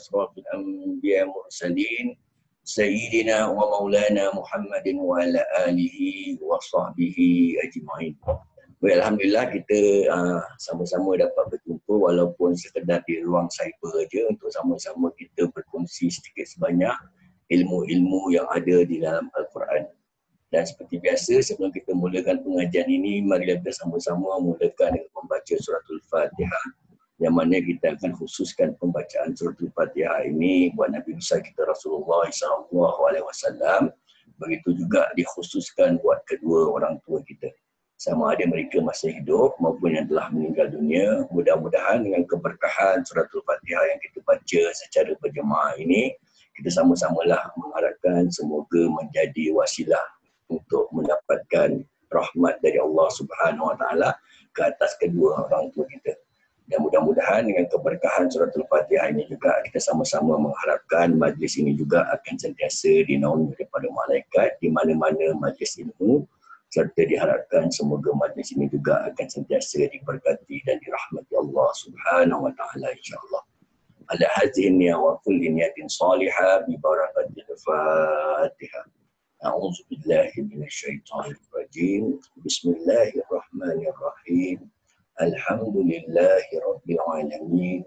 asrafil anbiya mursalin sayyidina wa maulana Muhammadin wa ala alihi wa sahbihi ajma'in. Alhamdulillah kita sama-sama dapat berjumpa walaupun sekedar di ruang cyber aja untuk sama-sama kita berkongsi sedikit sebanyak ilmu-ilmu yang ada di dalam Al-Quran. Dan seperti biasa sebelum kita mulakan pengajian ini, mari kita sama-sama mulakan dengan membaca suratul Fatihah, yang mana kita akan khususkan pembacaan suratul Fatihah ini buat Nabi besar kita Rasulullah SAW. Begitu juga dikhususkan buat kedua orang tua kita, sama ada mereka masih hidup maupun yang telah meninggal dunia. Mudah-mudahan dengan keberkahan suratul Fatihah yang kita baca secara berjemaah ini, kita sama-samalah mengharapkan semoga menjadi wasilah untuk mendapatkan rahmat dari Allah Subhanahu Wa Taala ke atas kedua orang tua kita. Dan mudah-mudahan dengan keberkahan suratul Fatihah ini juga kita sama-sama mengharapkan majlis ini juga akan sentiasa dinaungi daripada malaikat di mana-mana majlis ilmu, serta diharapkan semoga majlis ini juga akan sentiasa diberkati dan dirahmati Allah Subhanahu Wa Taala insya-Allah. Ala hadhihi niyya wa kulli niyatin salihah bi barakatil Fatihah. A'udzu billahi minasyaitonir rajim. Bismillahirrahmanirrahim. Alhamdulillahi rabbil alamin.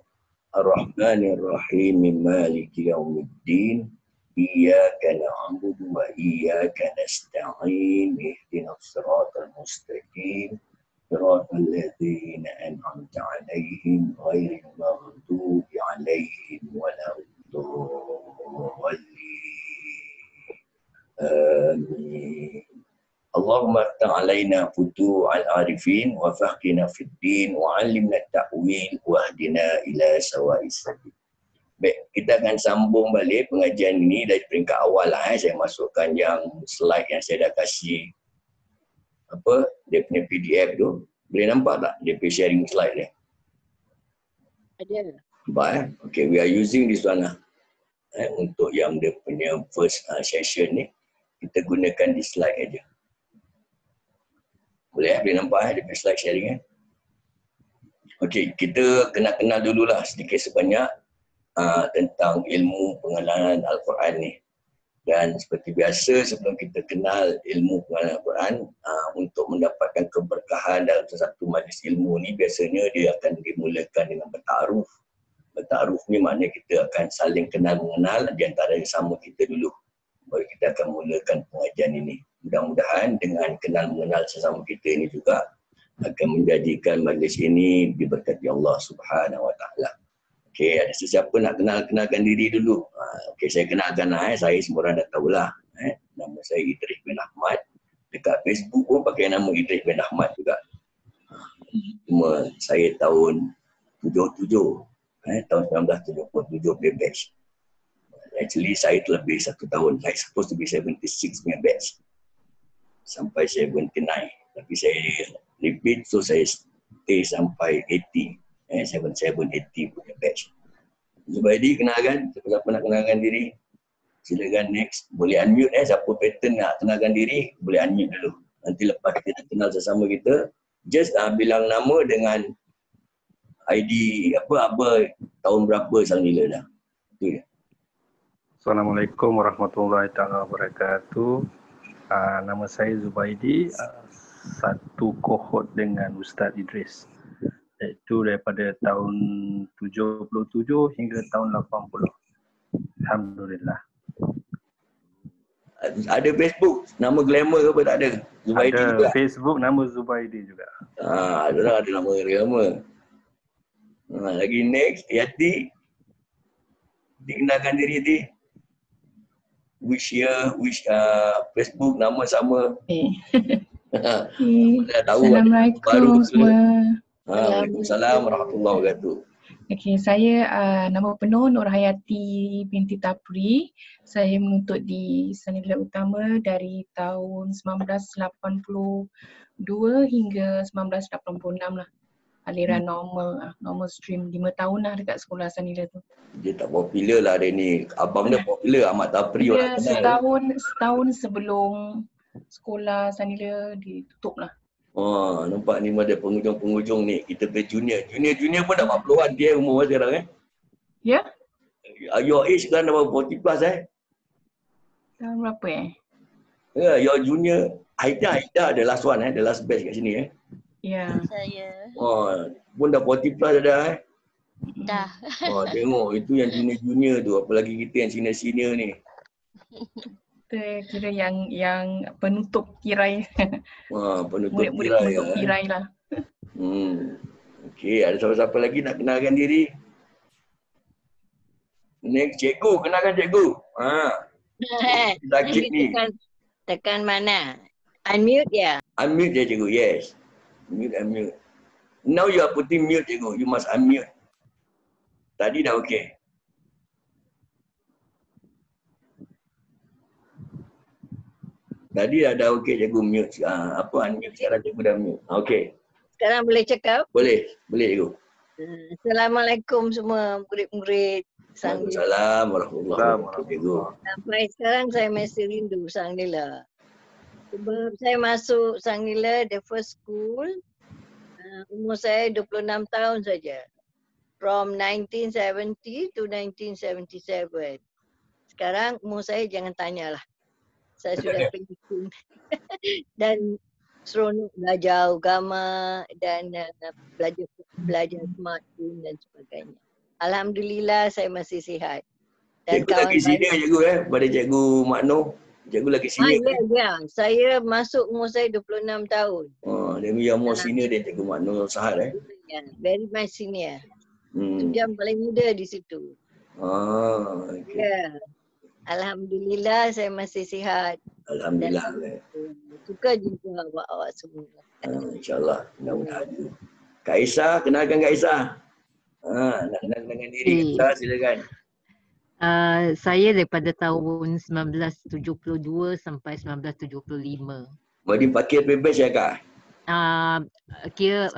Ar-Rahmanir Rahim. Maliki yaumiddin. Iyyaka na'budu wa iyyaka nasta'in. Ihdinas siratal mustaqim. Siratal ladzina an'amta 'alaihim ghairil maghdubi 'alaihim waladdallin. Amin. Allahumma aftah 'alaina futuhal 'arifin wa faqihna fid din wa 'allimna at-ta'wil wa hdina ila sawa'is sabil. Baik, kita akan sambung balik pengajian ini dari peringkat awal lah. Saya masukkan yang slide yang saya dah kasih dia punya PDF tu. Boleh nampak tak dia punya sharing slide ni? Ada. Nampak Okay, we are using this one lah. Untuk yang dia punya first session ni, kita gunakan di slide aja. Boleh nampak dia punya slide sharing Okay, kita kenal dululah sedikit sebanyak tentang ilmu pengenalan Al-Quran ni. Dan seperti biasa sebelum kita kenal ilmu pengenalan Al-Quran, untuk mendapatkan keberkahan dalam satu majlis ilmu ni, biasanya dia akan dimulakan dengan bertaaruf. Bertaaruf ni maknanya kita akan saling kenal mengenal di antara sesama kita dulu. Baru kita akan mulakan pengajian ini. Mudah-mudahan dengan kenal mengenal sesama kita ini juga akan menjadikan majlis ini diberkati Allah Subhanahu Wa Taala. Okey, ada sesiapa nak kenalkan diri dulu? Okey, saya kenalkan saya semua orang dah tahulah. Nama saya Idris bin Ahmad. Dekat Facebook pun pakai nama Idris bin Ahmad juga. Cuma saya tahun 77. Tahun 1977 dia batch. Actually saya terlebih 1 tahun. Saya supposed to be 76 punya batch. Sampai 79. Tapi saya repeat, so saya stay sampai 80. 7780 punya batch. Zubaidi kenalkan, siapa nak kenalkan diri? Silakan next. Boleh unmute siapa pattern nak kenalkan diri, boleh unmute dulu. Nanti lepas kita nak kenal sesama kita, just bilang nama dengan ID apa tahun berapa sang nila dah. Itu je. Assalamualaikum warahmatullahi taala wabarakatuh. Nama saya Zubaidi, satu kohort dengan Ustaz Idris. Iaitu daripada tahun 77 hingga tahun 80. Alhamdulillah. Ada Facebook, nama glamour ke apa tak ada? Zubaidi ada juga. Facebook nama Zubaidi juga. Ada nama glamour. Lagi next, Yati. Dikenalkan diri Yati. Which Facebook nama sama. Dah tahu. Assalamualaikum semua. Waalaikumsalam warahmatullahi wabarakatuh. Okey, saya nama penuh Nur Hayati binti Tapri. Saya menuntut di Sandilandia Utama dari tahun 1982 hingga 1986 lah. Aliran normal stream 5 tahun lah dekat sekolah Sandilandia tu. Dia tak popular lah dia ni. Abang dia popular, Ahmad Tapri orang kenal. Setahun sebelum sekolah Sandilandia ditutup lah. Nampak ni ada penghujung-penghujung ni. Kita punya junior pun dah 40-an dia umur sekarang Ya? Your age sekarang dah 40 plus Tahun berapa Yeah, your junior. Aida the last one the last batch kat sini Ya. Saya Oh, pun dah 40 plus dah dah. Oh, tengok itu yang junior-junior tu, apalagi kita yang senior-senior ni. Kita kira yang penutup tirai. Penutup Murid-murid tirai penutup tirai lah. Okey, ada siapa-siapa lagi nak kenalkan diri? Next, cikgu, kenalkan cikgu. Sakit ni. Tekan mana? Unmute ya. Unmute je cikgu, yes. Unmute. Now you are putting mute cikgu, you must unmute. Tadi dah okey. Tadi dah okey cikgu mute. Apa unmute sekarang cikgu dah mute. Okey. Sekarang boleh cakap? Boleh cikgu. Assalamualaikum semua murid-murid Sang Nila. Waalaikumsalam warahmatullahi wabarakatuh cikgu. Sampai sekarang saya masih rindu Sang Nila. Sebab saya masuk Sang Nila the first school, umur saya 26 tahun saja. From 1970 to 1977. Sekarang umur saya jangan tanyalah. Saya sudah pensiun. Dan seronok belajar agama dan belajar smartphone dan sebagainya. Alhamdulillah saya masih sihat. Dan Cikgu lagi senior cikgu pada cikgu Makno. Cikgu lagi senior. Ya. Saya masuk umur saya 26 tahun. Dia yang more senior dia cikgu Makno Sahad Very much senior. Dia yang paling muda di situ. Okay. Ya. Alhamdulillah saya masih sihat. Alhamdulillah. Suka jumpa awak semua. InsyaAllah. Mudah-mudahan. Kak Isa, kenalkan Kak Isa. Nak kenalkan diri Kak Isa, silakan. Saya daripada tahun 1972 sampai 1975. Madin Pakir bebas ya Kak? Kira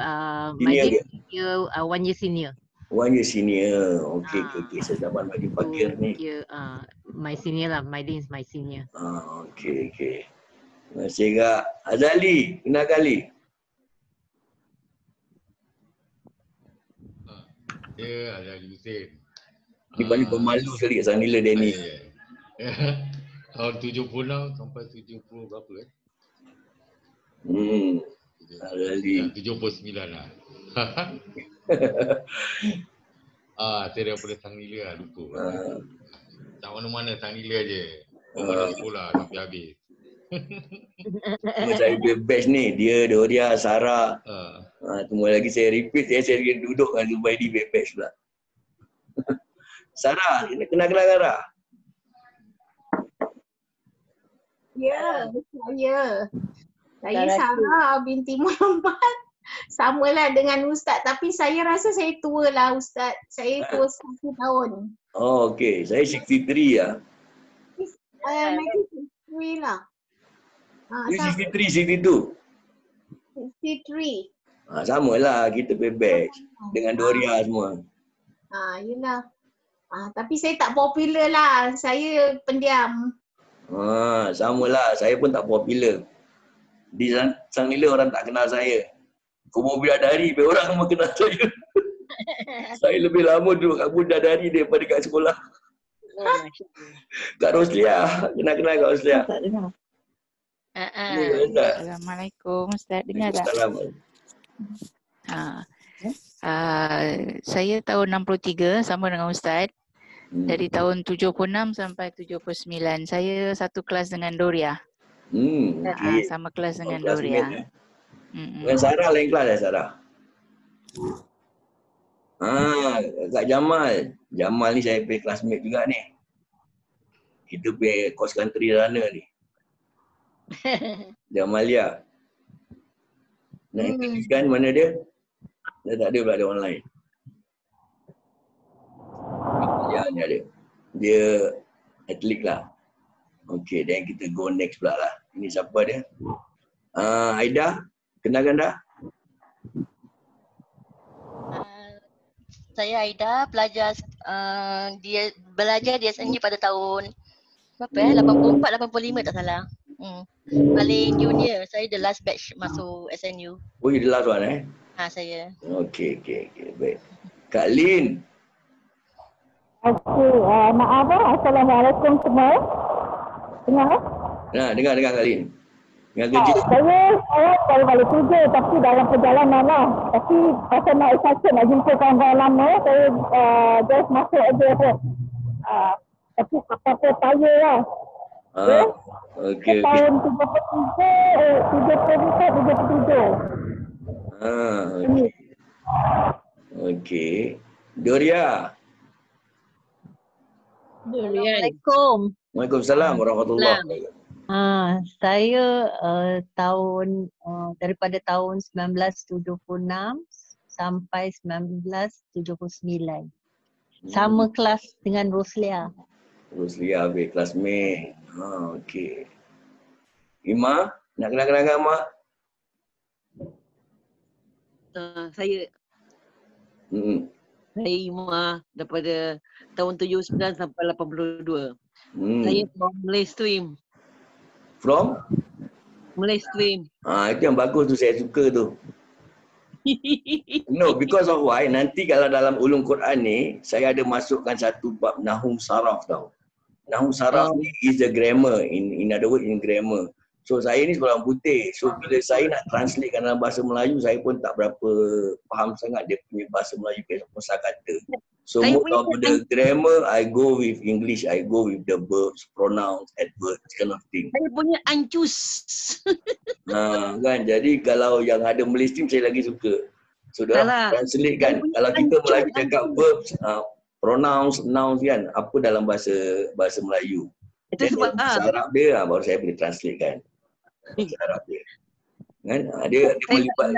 Madin kira 1 year senior. 1 year senior. Okey. Saya dapat Madin Pakir ni. My senior lah. Madin is my senior. Okey. Terima kasih Kak. Azali, kenalkan Ali. Ya, Azali Hussein. Ni paling pemalu sekali kat Sanila dia ni. Tahun 76 sampai 70 berapa Azali. 79 lah. Saya daripada Sanila lah, lupa. Tak mana-mana Sanila je. Pada sekolah sampai habis. Saya best ni, dia, Doria, Sarah. Semua lagi saya repeat, saya duduk dengan Zubaidi best pula. Sarah, kenal Sarah? Ya, saya Sarah binti Muhammad. Samalah dengan Ustaz, tapi saya rasa saya tua lah Ustaz. Saya tua 1 tahun. Oh, okey. Saya 63 lah. 93 lah. You 63, 62? 63. Sama lah, kita bebas dengan Doria semua. Yelah. Tapi saya tak popular lah. Saya pendiam. Sama lah, saya pun tak popular. Di Sanila orang tak kenal saya. Kubur Bidadari, orang semua kenal saya. Saya lebih lama duduk kat Bidadari daripada kat sekolah. Kak Roslia, kenal Kak Roslia? Tak dengar. Assalamualaikum Ustaz, dengar tak? Saya tahun 63 sama dengan Ustaz. Dari tahun 76 sampai 79. Saya satu kelas dengan Doria. Sama kelas dengan Doria. Dengan Sarah lain kelas ya Sarah? Kak Jamal. Jamal ni saya pergi classmate juga ni. Kita pergi cross country runner ni. Jamalia. Nak kan mana dia? Dia tak ada pula, ada orang lain. Ya, ni ada. Dia atlet lah. Okey, dan kita go next pula lah. Ini siapa dia? Aida, kenalkan dah? Saya Aida, belajar di SNU pada tahun berapa 84, 85 tak salah. Paling junior, saya the last batch masuk SNU. Oh, you the last one saya. Okey, baik. Kak Lin. Okey, maaf Assalamualaikum semua. Dengar? Nah, dengar Kalin. Dengan kerja. Saya baru balik kerja tapi dalam perjalanan lah. Tapi pasal nak excited nak jumpa kawan-kawan lama, saya just masuk aja tu. Tapi apa-apa payah lah. Okey. Tahun 33. Okey. Doria. Assalamualaikum. Waalaikumsalam warahmatullahi wabarakatuh. Saya daripada tahun 1976 sampai 1979. Sama kelas dengan Roslia. Roslia habis classmate. Okey. Ima, nak kenal-kenal dengan Mak? Saya Ima daripada tahun 79 sampai 82. Saya from Malay Stream. From? Malay Stream. Itu yang bagus tu, saya suka tu. No, because of why? Nanti kalau dalam ulum Quran ni, saya ada masukkan satu bab nahum saraf tau. Nahum saraf ni is the grammar, in other words in grammar. So saya ni seorang putih. So bila saya nak translatekan dalam bahasa Melayu, saya pun tak berapa faham sangat dia punya bahasa Melayu kosakata. So most of the grammar, I go with English, I go with the verbs, pronouns, adverbs, kind of thing. Saya punya ancus. Kan, jadi kalau yang ada Malay Stream saya lagi suka. So dah translate kan. Kalau kita Melayu cakap verbs, pronouns, nouns kan, apa dalam bahasa Melayu. Itu sebab bahasa Arab dia baru saya boleh translate kan. Bahasa Arab dia. Kan? Dia melibat.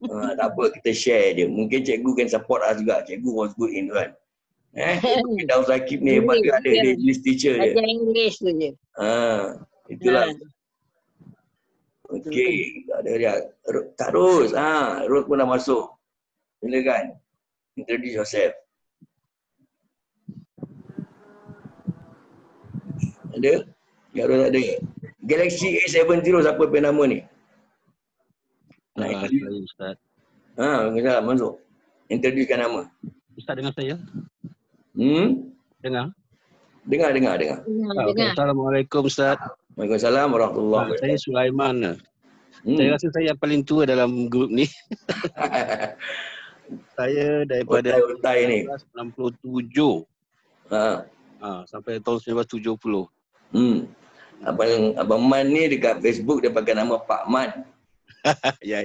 Tak apa, kita share je. Mungkin cikgu can support us juga. Cikgu was good in kan. Daud Zakib ni hebat dia, ada dia English teacher je. Ajar English tu je. Itulah. Okey, tak ada dia. Tak Ros. Ros pun dah masuk. Silakan. Introduce yourself. Ada? Ya, Ros ada. Galaxy A70 siapa punya nama ni? Saya Ustaz. Waalaikumsalam, masuk. Introducekan nama. Ustaz dengar saya? Dengar? Dengar. Assalamualaikum Ustaz. Waalaikumsalam warahmatullahi wabarakatuh. Saya Sulaiman. Saya rasa saya yang paling tua dalam grup ni. Saya daripada 1967 sampai tahun 1970. Abang Man ni dekat Facebook dia pakai nama Pak Man. Ya.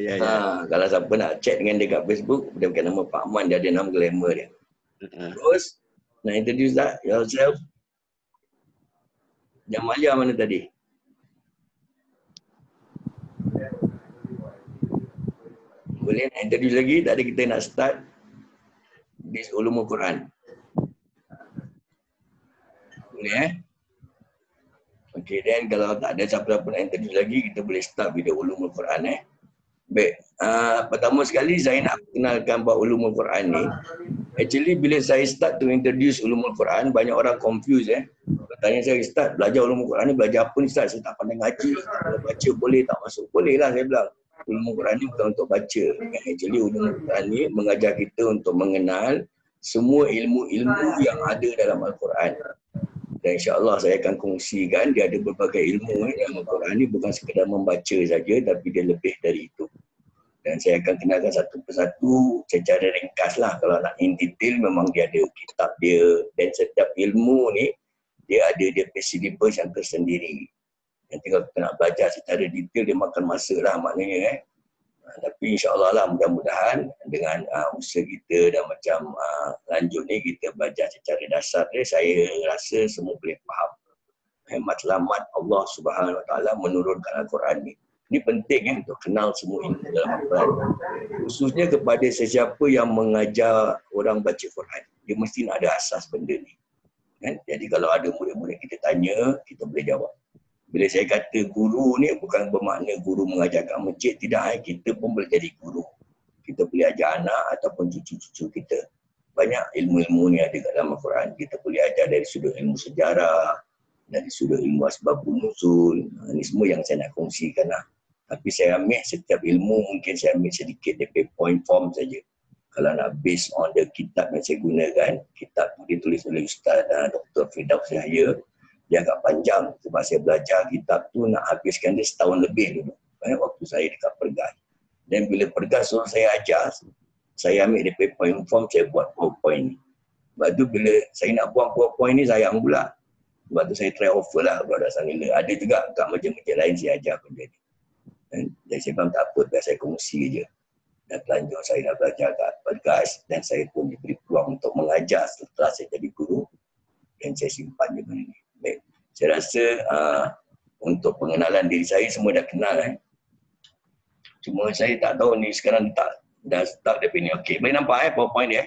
Kalau siapa nak chat dengan dia kat Facebook, dia pakai nama Pak Man, dia ada nama glamour dia. Terus, nak introduce that yourself. Jamalia mana tadi? Boleh nak introduce lagi? Tadi kita nak start this ulumul Quran. Boleh Okey, dan kalau tak ada siapa-siapa nak introduce lagi, kita boleh start video ulumul Quran Baik, pertama sekali saya nak kenalkan bab ulumul Quran ni. Actually bila saya start to introduce ulumul Quran, banyak orang confuse Tanya saya, Ustaz, belajar ulumul Quran ni belajar apa ni Ustaz? Saya tak pandai ngaji. Kalau baca boleh tak masuk? Boleh lah saya bilang. Ulumul Quran ni bukan untuk baca. Actually ulumul Quran ni mengajar kita untuk mengenal semua ilmu-ilmu yang ada dalam Al-Quran. Dan insya-Allah saya akan kongsikan dia ada berbagai ilmu dalam Al-Quran ni, bukan sekadar membaca saja tapi dia lebih dari itu. Dan saya akan kenalkan satu persatu secara ringkas lah. Kalau nak in detail memang dia ada kitab dia, dan setiap ilmu ni dia ada dia syllabus yang tersendiri. Nanti kalau kita nak belajar secara detail dia makan masa lah maknanya tapi insya-Allah lah mudah-mudahan dengan usaha kita dan macam lanjut ni kita belajar secara dasar dia, saya rasa semua boleh faham. Matlamat Allah Subhanahu Wa Taala menurunkan Al-Quran ni. Ini penting untuk kenal semua ilmu dalam Al-Quran. Khususnya kepada sesiapa yang mengajar orang baca Quran. Dia mesti nak ada asas benda ni. Jadi kalau ada murid-murid kita tanya, kita boleh jawab. Bila saya kata guru ni bukan bermakna guru mengajar kat masjid, tidak. Kita pun boleh jadi guru. Kita boleh ajar anak ataupun cucu-cucu kita. Banyak ilmu-ilmu ni ada kat dalam Al-Quran. Kita boleh ajar dari sudut ilmu sejarah, dari sudut ilmu asbabun nuzul. Ini semua yang saya nak kongsikan lah. Tapi saya ambil setiap ilmu, mungkin saya ambil sedikit DP point form saja. Kalau nak based on the kitab yang saya gunakan, kitab tu ditulis oleh Ustaz Dr. Firdaus Yahya. Dia agak panjang sebab saya belajar kitab tu nak habiskan dia setahun lebih dulu. Waktu saya dekat Pergas. Dan bila Pergas suruh saya ajar, saya ambil dia PowerPoint form, saya buat PowerPoint ni. Sebab tu bila saya nak buang PowerPoint ni, sayang pula. Sebab tu saya try offer lah kepada Sanila. Ada juga kat majlis-majlis lain saya ajar pun jadi. Dan saya bilang tak apa, biar saya kongsi je. Dan pelanjur saya dah belajar kat Pergas dan saya pun diberi peluang untuk mengajar setelah saya jadi guru. Dan saya simpan je benda ni. Baik. Saya rasa untuk pengenalan diri saya semua dah kenal. Cuma saya tak tahu ni sekarang dah start dia punya. Okey, boleh nampak PowerPoint dia?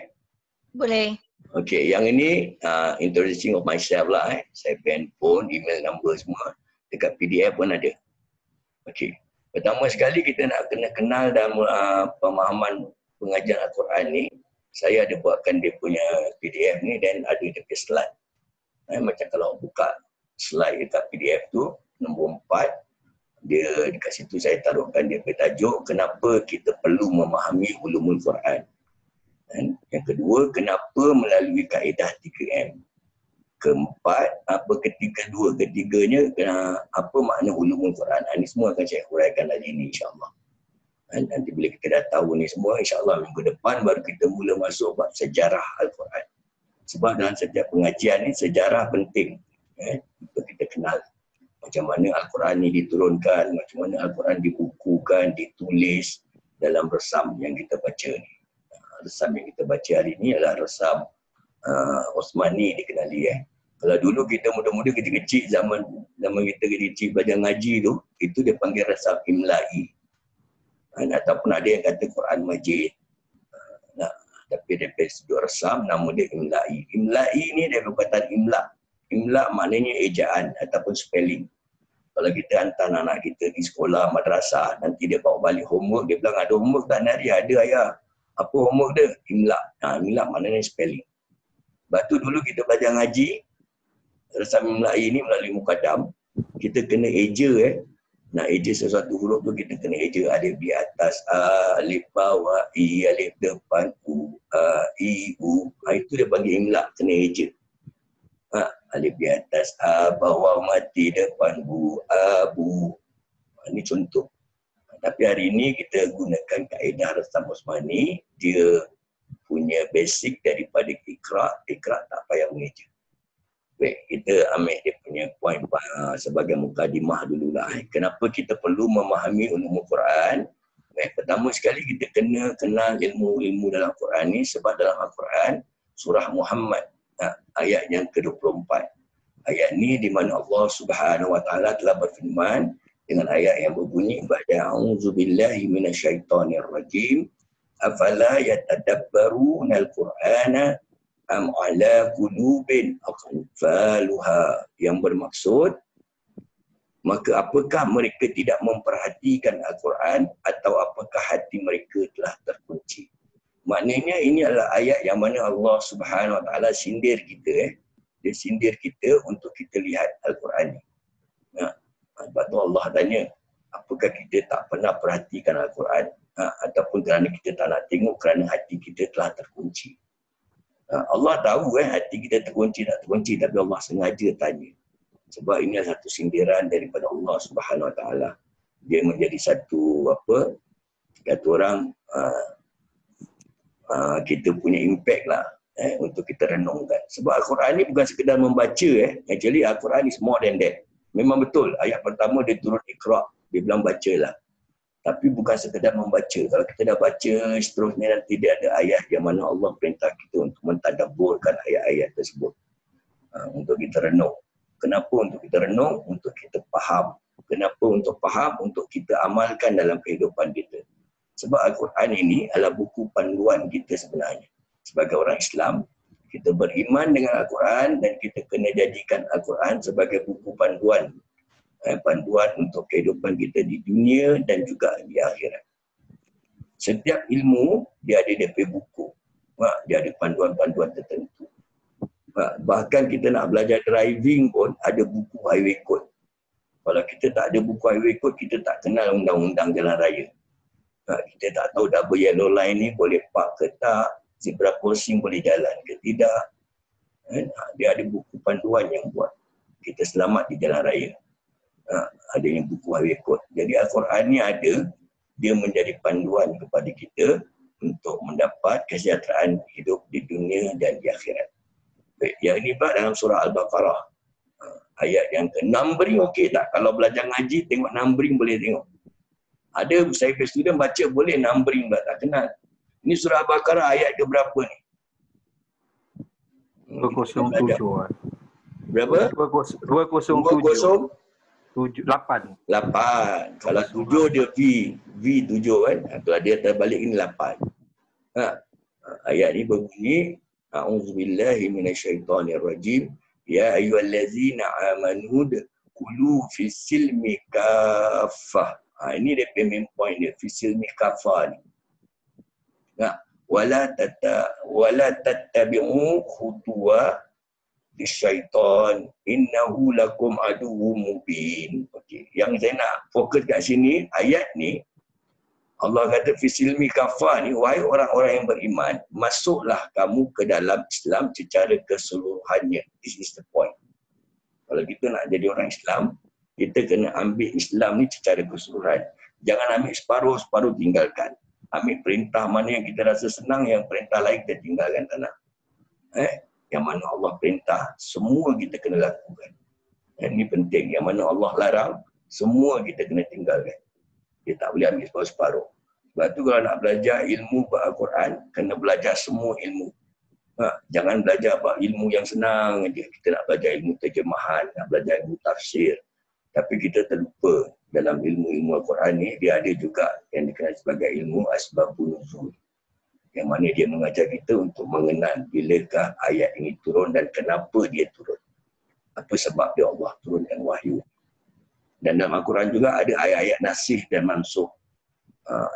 Boleh. Okey, yang ini introducing of myself lah. Saya handphone, email number semua. Dekat PDF pun ada. Okey. Pertama sekali kita nak kena kenal dalam pemahaman pengajian Al-Quran ni. Saya ada buatkan dia punya PDF ni dan ada dia punya slide. Macam kalau buka slide dekat PDF tu, nombor 4, dia dekat situ saya taruhkan dia punya tajuk, kenapa kita perlu memahami ulumul Quran. Dan yang kedua, kenapa melalui kaedah 3M. Keempat, ketiganya, apa makna ulumul Quran. Ini semua akan saya huraikan hari ini insyaAllah. Nanti bila kita dah tahu ni semua, insyaAllah minggu depan baru kita mula masuk bab sejarah Al-Quran. Sebab dalam setiap pengajian ni, sejarah penting. Untuk kita kenal macam mana Al-Quran ni diturunkan, macam mana Al-Quran dibukukan, ditulis dalam resam yang kita baca ni. Resam yang kita baca hari ni adalah resam Osmani dikenali. Kalau dulu kita muda-muda kecil-kecil, zaman kita kecil belajar ngaji tu, itu dia panggil resam imla'i. Ataupun ada yang kata Quran Majid. Tapi dia sudut resam, nama dia imla'i. Imla'i ni dia perkataan imla'. Imla' maknanya ejaan ataupun spelling. Kalau kita hantar anak kita di sekolah, madrasah, nanti dia bawa balik homework, dia bilang ada homework tak hari? Ada ayah. Apa homework dia? Imla'. Imla' maknanya spelling. Sebab tu dulu kita belajar ngaji, resam imla'i ni melalui mukaddam, kita kena eja nak eja sesuatu huruf tu kita kena eja alif di atas a, alif bawah i, alif depan u, a, i, u. Itu dia panggil imla', kena eja. Alif di atas a, bawah mati depan bu, a, bu. Ini contoh. Tapi hari ini kita gunakan kaedah resam Osmani, dia punya basic daripada ikra tak payah mengeja. Baik, kita ambil dia punya poin sebagai mukadimah dululah. Kenapa kita perlu memahami ulumul Quran? Baik, pertama sekali kita kena kenal ilmu-ilmu dalam Quran ni sebab dalam Al-Quran surah Muhammad ayat yang ke-24. Ayat ni di mana Allah Subhanahu wa taala telah berfirman dengan ayat yang berbunyi a'udzubillahi minasyaitonirrajim afala yatadabbaruna al-Qur'ana am ala qulubin aqfaluha, yang bermaksud maka apakah mereka tidak memperhatikan Al-Quran atau apakah hati mereka telah terkunci. Maknanya ini adalah ayat yang mana Allah Subhanahu wa taala sindir kita. Dia sindir kita untuk kita lihat Al-Quran ni. Sebab tu Allah tanya, apakah kita tak pernah perhatikan Al-Quran ataupun kerana kita tak nak tengok kerana hati kita telah terkunci. Allah tahu hati kita terkunci tak terkunci, tapi Allah sengaja tanya. Sebab ini adalah satu sindiran daripada Allah Subhanahu wa taala. Dia menjadi satu kata orang kita punya impact lah untuk kita renungkan. Sebab Al-Quran ni bukan sekedar membaca actually Al-Quran is more than that. Memang betul ayat pertama dia turun Iqra, dia bilang bacalah. Tapi bukan sekadar membaca. Kalau kita dah baca, seterusnya nanti dia ada ayat yang mana Allah perintah kita untuk mentadabburkan ayat-ayat tersebut. Untuk kita renung. Kenapa untuk kita renung? Untuk kita faham. Kenapa untuk faham? Untuk kita amalkan dalam kehidupan kita. Sebab Al-Quran ini adalah buku panduan kita sebenarnya. Sebagai orang Islam, kita beriman dengan Al-Quran dan kita kena jadikan Al-Quran sebagai buku panduan. Panduan untuk kehidupan kita di dunia dan juga di akhirat. Setiap ilmu, dia ada dia punya buku. Dia ada panduan-panduan tertentu. Bahkan kita nak belajar driving pun ada buku highway code. Kalau kita tak ada buku highway code, kita tak kenal undang-undang jalan raya. Kita tak tahu double yellow line ni boleh park ke tak, zebra crossing boleh jalan ke tidak. Dia ada buku panduan yang buat kita selamat di jalan raya. Ada yang buku highway code. Jadi Al-Quran ni ada, dia menjadi panduan kepada kita untuk mendapat kesejahteraan hidup di dunia dan di akhirat. Baik, yang ini pula dalam surah Al-Baqarah. Ayat yang ke numbering okey tak? Kalau belajar ngaji tengok numbering boleh tengok. Ada saya punya student baca boleh, numbering pula tak kenal. Ini surah Al-Baqarah ayat ke berapa ni? 207. Berapa? 207. 8. Kalau 7 dia V 7 kan. Kalau dia terbalik ini 8. Ayat ni berbunyi A'udzubillahi minasyaitonirrajim. Ya ayyuhallazina amanu kulu fis silmi kaffah. Ini dia main point dia, fis silmi kaffah ni. Wala tattabi'u khutuwa syaitan innahu lakum aduwwum mubin. Okey, yang saya nak fokus kat sini ayat ni Allah kata fi silmi kafah ni, wahai orang-orang yang beriman, masuklah kamu ke dalam Islam secara keseluruhannya. This is the point. Kalau kita nak jadi orang Islam, kita kena ambil Islam ni secara keseluruhan. Jangan ambil separuh-separuh tinggalkan. Ambil perintah mana yang kita rasa senang, yang perintah lain kita tinggalkan tak nak. Yang mana Allah perintah, semua kita kena lakukan. Ini penting. Yang mana Allah larang, semua kita kena tinggalkan. Dia tak boleh ambil separuh-separuh. Sebab tu kalau nak belajar ilmu Al-Quran, kena belajar semua ilmu. Jangan belajar ilmu yang senang je. Kita nak belajar ilmu terjemahan, nak belajar ilmu tafsir. Tapi kita terlupa dalam ilmu-ilmu Al-Quran ni, dia ada juga yang dikenal sebagai ilmu asbabun nuzul. Yang mana dia mengajar kita untuk mengenal bilakah ayat ini turun dan kenapa dia turun. Apa sebab dia Allah turunkan wahyu. Dan dalam Al-Quran juga ada ayat-ayat nasih dan mansuh.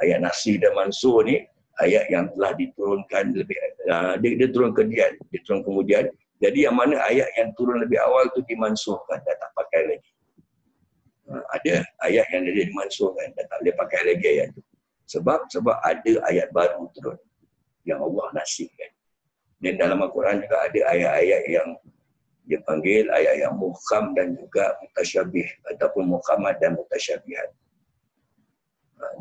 Ayat nasih dan mansuh ni, ayat yang telah diturunkan lebih, dia turun kemudian. Dia turun kemudian. Jadi yang mana ayat yang turun lebih awal tu dimansuhkan dan tak pakai lagi. Ada ayat yang dia dimansuhkan dan tak boleh pakai lagi ayat tu. Sebab ada ayat baru turun yang Allah nasihkan. Dan dalam Al-Quran juga ada ayat-ayat yang dia panggil ayat yang muhkam dan juga mutasyabih ataupun muhkamat dan mutasyabihat.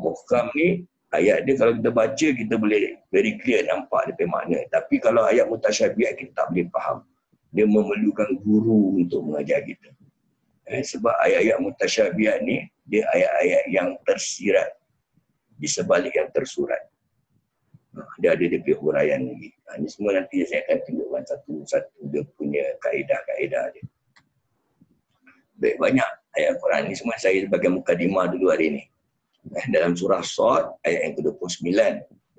Muhkam ni ayat dia kalau kita baca kita boleh very clear nampak dia makna. Tapi kalau ayat mutasyabihat kita tak boleh faham. Dia memerlukan guru untuk mengajar kita. Sebab ayat-ayat mutasyabihat ni dia ayat-ayat yang tersirat di sebalik yang tersurat. Dia ada dia huraian lagi. Ini semua nanti saya akan tunjukkan satu-satu dia punya kaedah-kaedah dia. Baik, banyak ayat Al-Quran ni semua saya sebagai mukadimah dulu hari ni. Dalam surah Shad ayat yang ke-29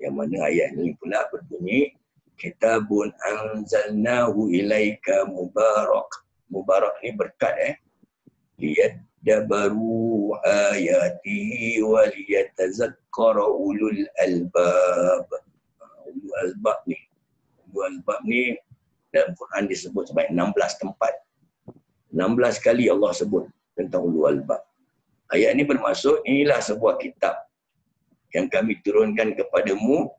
yang mana ayat ni pula berbunyi kitabun anzalnahu ilaika mubarak. Mubarak ni berkat liyadabbaru ayatihi wa liyatazakkara ulul albab. Ulul albab ni. Ulul albab ni dalam Quran disebut sebanyak 16 tempat. 16 kali Allah sebut tentang ulul albab. Ayat ni bermaksud inilah sebuah kitab yang kami turunkan kepadamu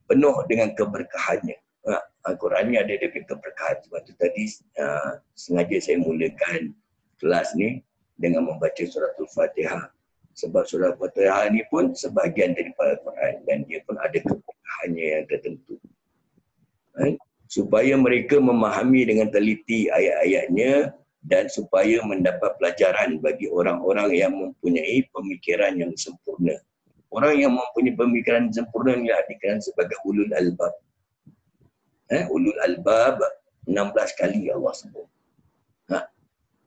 penuh dengan keberkahannya. Al-Quran ni ada keberkahan. Sebab tu tadi sengaja saya mulakan kelas ni dengan membaca surah Al-Fatihah. Sebab surah Al-Fatihah ni pun sebahagian daripada Al-Quran dan dia pun ada keberkahannya yang tertentu. Supaya mereka memahami dengan teliti ayat-ayatnya dan supaya mendapat pelajaran bagi orang-orang yang mempunyai pemikiran yang sempurna. Orang yang mempunyai pemikiran sempurna ni dikenal sebagai ulul albab. Ulul albab 16 kali Allah sebut.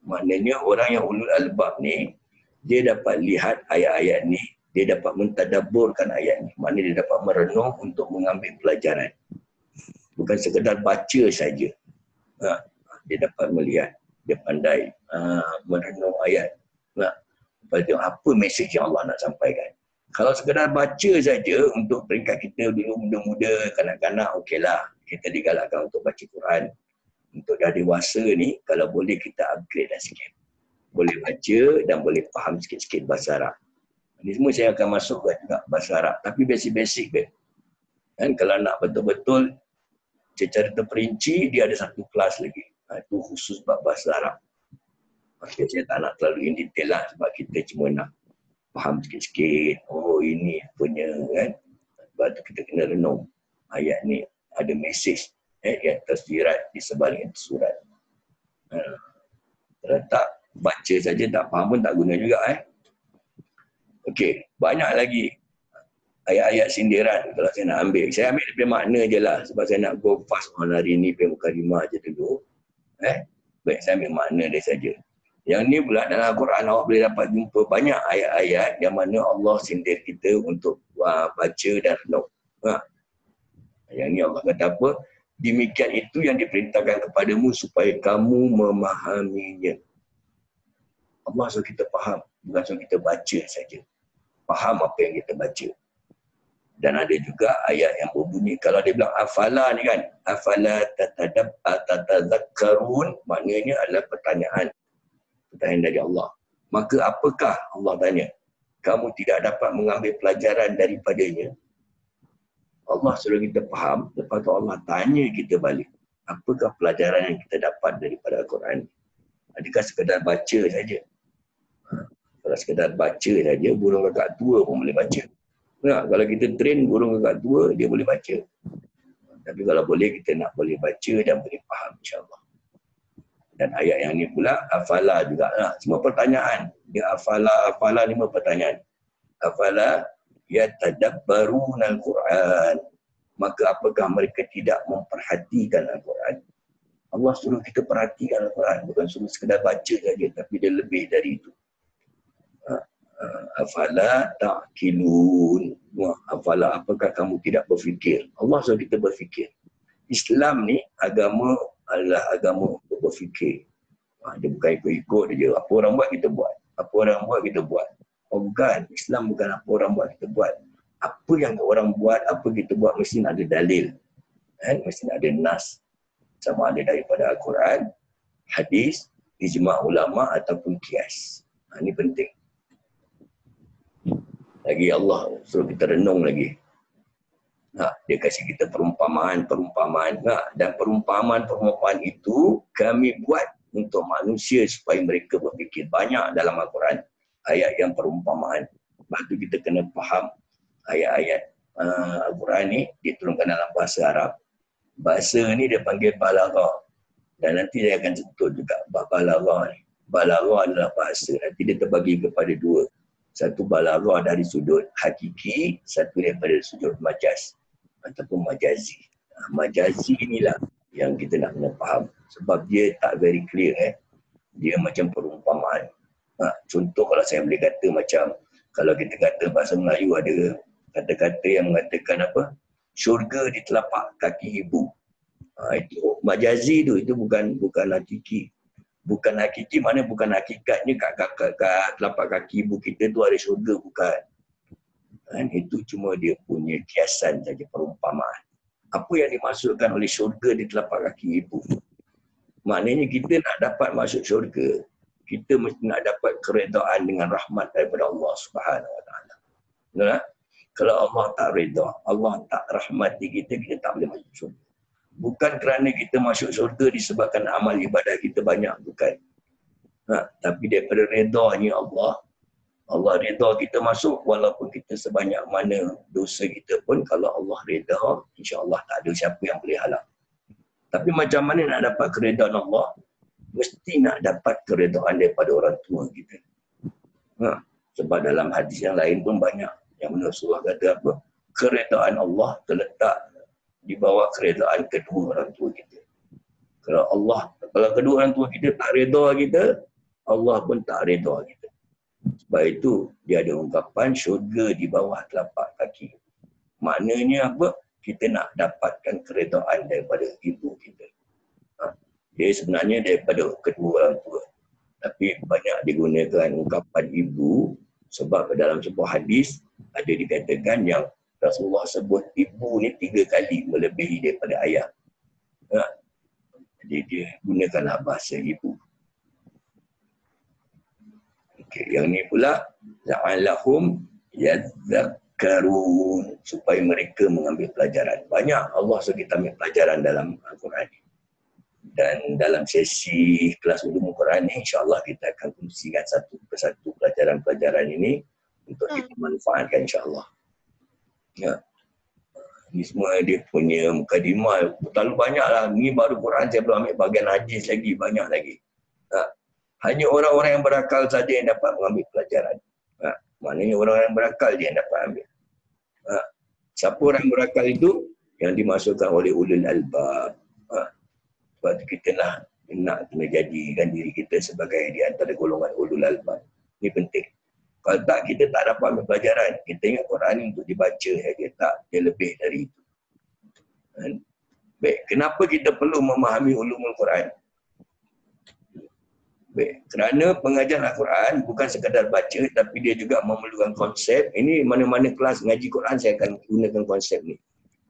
Maknanya orang yang ulul albab ni, dia dapat lihat ayat-ayat ni, dia dapat mentadabburkan ayat ni. Maknanya dia dapat merenung untuk mengambil pelajaran. Bukan sekadar baca saja. Dia dapat melihat, dia pandai merenung ayat. Apa mesej yang Allah nak sampaikan. Kalau sekadar baca saja untuk peringkat kita dulu muda-muda, kanak-kanak, okeylah. Kita digalakkan untuk baca Quran. Untuk dah dewasa ni, kalau boleh kita upgrade lah sikit. Boleh baca dan boleh faham sikit-sikit bahasa Arab. Ini semua saya akan masuk juga bahasa Arab. Tapi basic-basic je. Kan kalau nak betul-betul secara terperinci, dia ada satu kelas lagi. Itu khusus bab bahasa Arab. Okay, saya tak nak terlalu in detail lah sebab kita cuma nak faham sikit-sikit. Oh ini punya kan. Sebab tu kita kena renung. Ayat ni ada mesej yang tersirat di sebalik surat. Kalau tak baca saja tak faham pun tak guna juga. Okey, banyak lagi ayat-ayat sindiran kalau saya nak ambil. Saya ambil daripada makna je lah sebab saya nak go fast on hari ni pergi mukadimah je dulu. Baik, saya ambil makna dia saja. Yang ni pula dalam Al-Quran awak boleh dapat jumpa banyak ayat-ayat yang mana Allah sindir kita untuk baca dan renung. Yang ni Allah kata apa? Demikian itu yang diperintahkan kepadamu supaya kamu memahaminya. Allah suruh kita faham, bukan suruh kita baca saja. Faham apa yang kita baca. Dan ada juga ayat yang berbunyi, kalau dia bilang afala ni kan, afala tatadzakkarun, maknanya adalah pertanyaan dari Allah. Maka apakah, Allah tanya, kamu tidak dapat mengambil pelajaran daripadanya? Allah suruh kita faham, lepas tu Allah tanya kita balik, apakah pelajaran yang kita dapat daripada Al-Quran? Adakah sekadar baca saja? Kalau sekadar baca saja, burung kakak tua pun boleh baca. Kalau kita train burung kakak tua, dia boleh baca. Tapi kalau boleh, kita nak boleh baca dan boleh faham insyaAllah. Dan ayat yang ni pula, afala juga lah. Semua pertanyaan. Dia afala ni semua pertanyaan. Afala yatadabbaruna al-Quran. Maka apakah mereka tidak memperhatikan Al-Quran? Allah suruh kita perhatikan Al-Quran. Bukan suruh sekadar baca saja, tapi dia lebih dari itu. Afala ta'qilun. Afala, apakah kamu tidak berfikir? Allah suruh kita berfikir. Islam ni agama adalah agama untuk berfikir. Dia bukan ikut-ikut je. Apa orang buat, kita buat. Apa orang buat, kita buat. Oh bukan. Islam bukan apa orang buat, kita buat. Apa yang orang buat, apa kita buat, mesti ada dalil. Mesti ada nas. Sama ada daripada Al-Quran, hadis, ijma' ulama' ataupun qiyas. Ini penting. Lagi Allah suruh kita renung lagi. Dia kasih kita perumpamaan. Dan perumpamaan itu kami buat untuk manusia supaya mereka berfikir. Banyak dalam Al-Quran ayat yang perumpamaan. Lepas tu kita kena faham ayat-ayat Al-Quran ni diturunkan dalam bahasa Arab. Bahasa ni dia panggil balaghah. Dan nanti dia akan sentuh juga balaghah ni. Balaghah adalah bahasa. Nanti dia terbagi kepada dua. Satu balaghah dari sudut hakiki, satu daripada sudut majaz ataupun majazi. Majazi inilah yang kita nak kena faham. Sebab dia tak very clear. Dia macam perumpamaan. Contoh kalau saya boleh kata macam, kalau kita kata bahasa Melayu ada kata-kata yang mengatakan apa? Syurga di telapak kaki ibu. Itu majazi tu, itu bukan hakiki. Bukan hakiki, mana bukan hakikatnya kat telapak kaki ibu kita tu ada syurga, bukan. Itu cuma dia punya kiasan saja, perumpamaan. Apa yang dimaksudkan oleh syurga di telapak kaki ibu? Maknanya kita nak dapat masuk syurga, kita mesti nak dapat keredaan dengan rahmat daripada Allah Subhanahu Wa Taala. Betul tak? Kalau Allah tak reda, Allah tak rahmati kita, kita tak boleh masuk syurga. Bukan kerana kita masuk syurga disebabkan amal ibadah kita banyak, bukan. Tapi daripada redanya Allah, Allah reda kita masuk walaupun kita sebanyak mana dosa kita pun, kalau Allah reda, insya-Allah tak ada siapa yang boleh halang. Tapi macam mana nak dapat keredaan Allah? Mesti nak dapat keredaan daripada orang tua kita. Sebab dalam hadis yang lain pun banyak yang Rasulullah kata apa? Keredaan Allah terletak di bawah keredaan kedua orang tua kita. Kalau kedua orang tua kita tak reda kita, Allah pun tak reda kita. Sebab itu dia ada ungkapan syurga di bawah telapak kaki. Maknanya apa? Kita nak dapatkan keredaan daripada ibu kita. Dia sebenarnya daripada kedua orang tua. Tapi banyak digunakan ungkapan ibu sebab dalam sebuah hadis ada dikatakan yang Rasulullah sebut ibu ni 3 kali melebihi daripada ayah. Jadi dia gunakanlah bahasa ibu. Okey, yang ni pula ja'alahum yadzakkarun, supaya mereka mengambil pelajaran. Banyak Allah suruh kita ambil pelajaran dalam Al-Quran. Dan dalam sesi kelas ulum Al-Quran ni, insyaAllah kita akan kongsikan satu persatu pelajaran-pelajaran ini untuk kita manfaatkan insyaAllah. Ya. Ini semua dia punya mukadimah. Terlalu banyak lah. Ni baru Quran, saya belum ambil bahagian hadis lagi. Banyak lagi. Hanya orang-orang yang berakal saja yang dapat mengambil pelajaran. Maknanya orang-orang yang berakal dia yang dapat ambil. Siapa orang berakal itu? Yang dimasukkan oleh ulul albab. Sebab itu kita nak kena jadikan diri kita sebagai di antara golongan ulul albab. Ini penting. Kalau tak, kita tak dapat ambil pelajaran. Kita ingat Quran ini untuk dibaca saja. Tak, dia lebih dari itu. Baik, kenapa kita perlu memahami ulumul Quran? Baik, kerana pengajaran Al-Quran bukan sekadar baca, tapi dia juga memerlukan konsep. Ini mana-mana kelas ngaji Quran, saya akan gunakan konsep ni.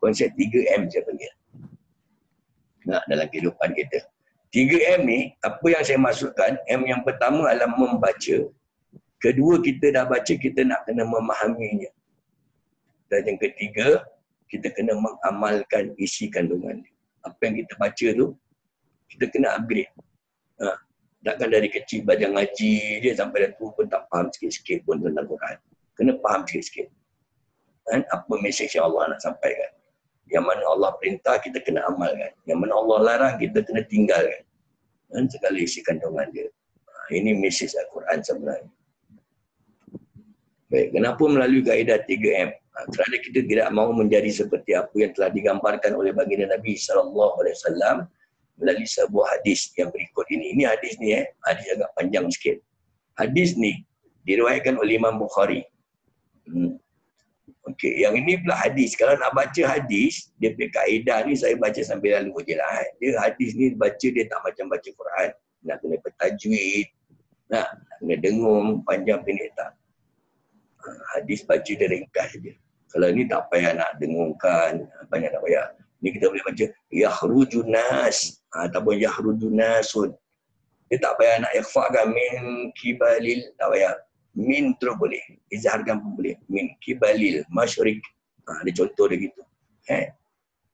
Konsep 3M saya panggil. Dalam kehidupan kita. 3M ni, apa yang saya maksudkan, M yang pertama adalah membaca. Kedua, kita dah baca, kita nak kena memahaminya. Dan yang ketiga, kita kena mengamalkan isi kandungan. Apa yang kita baca tu, kita kena upgrade. Takkan dari kecil belajar ngaji dia sampai dah tua pun tak faham sikit-sikit pun tentang Quran. Kena faham sikit-sikit. Apa mesej yang Allah nak sampaikan. Yang mana Allah perintah, kita kena amalkan. Yang mana Allah larang, kita kena tinggalkan. Segala isi kandungan dia. Ini mesej Al-Quran sebenarnya. Baik, kenapa melalui kaedah 3M? Kerana kita tidak mahu menjadi seperti apa yang telah digambarkan oleh baginda Nabi SAW melalui sebuah hadis yang berikut ini. Ini hadis ni hadis agak panjang sikit. Hadis ni diriwayatkan oleh Imam Bukhari. Okey, yang ini pula hadis. Kalau nak baca hadis, dia punya kaedah ni saya baca sambil lalu je lah. Dia hadis ni baca, dia tak macam baca Quran. Nak kena bertajwid, nak kena dengung, panjang pendek tak. Hadis baca dia ringkas saja. Kalau ni tak payah nak dengungkan, banyak tak payah. Ni kita boleh baca yahrujun nas, ataupun yahrujun nasun. Dia tak payah nak ikhfakan min kibalil, tak payah. Min terus boleh, izharkan pun boleh. Min kibalil masyrik. Ada contoh dia gitu.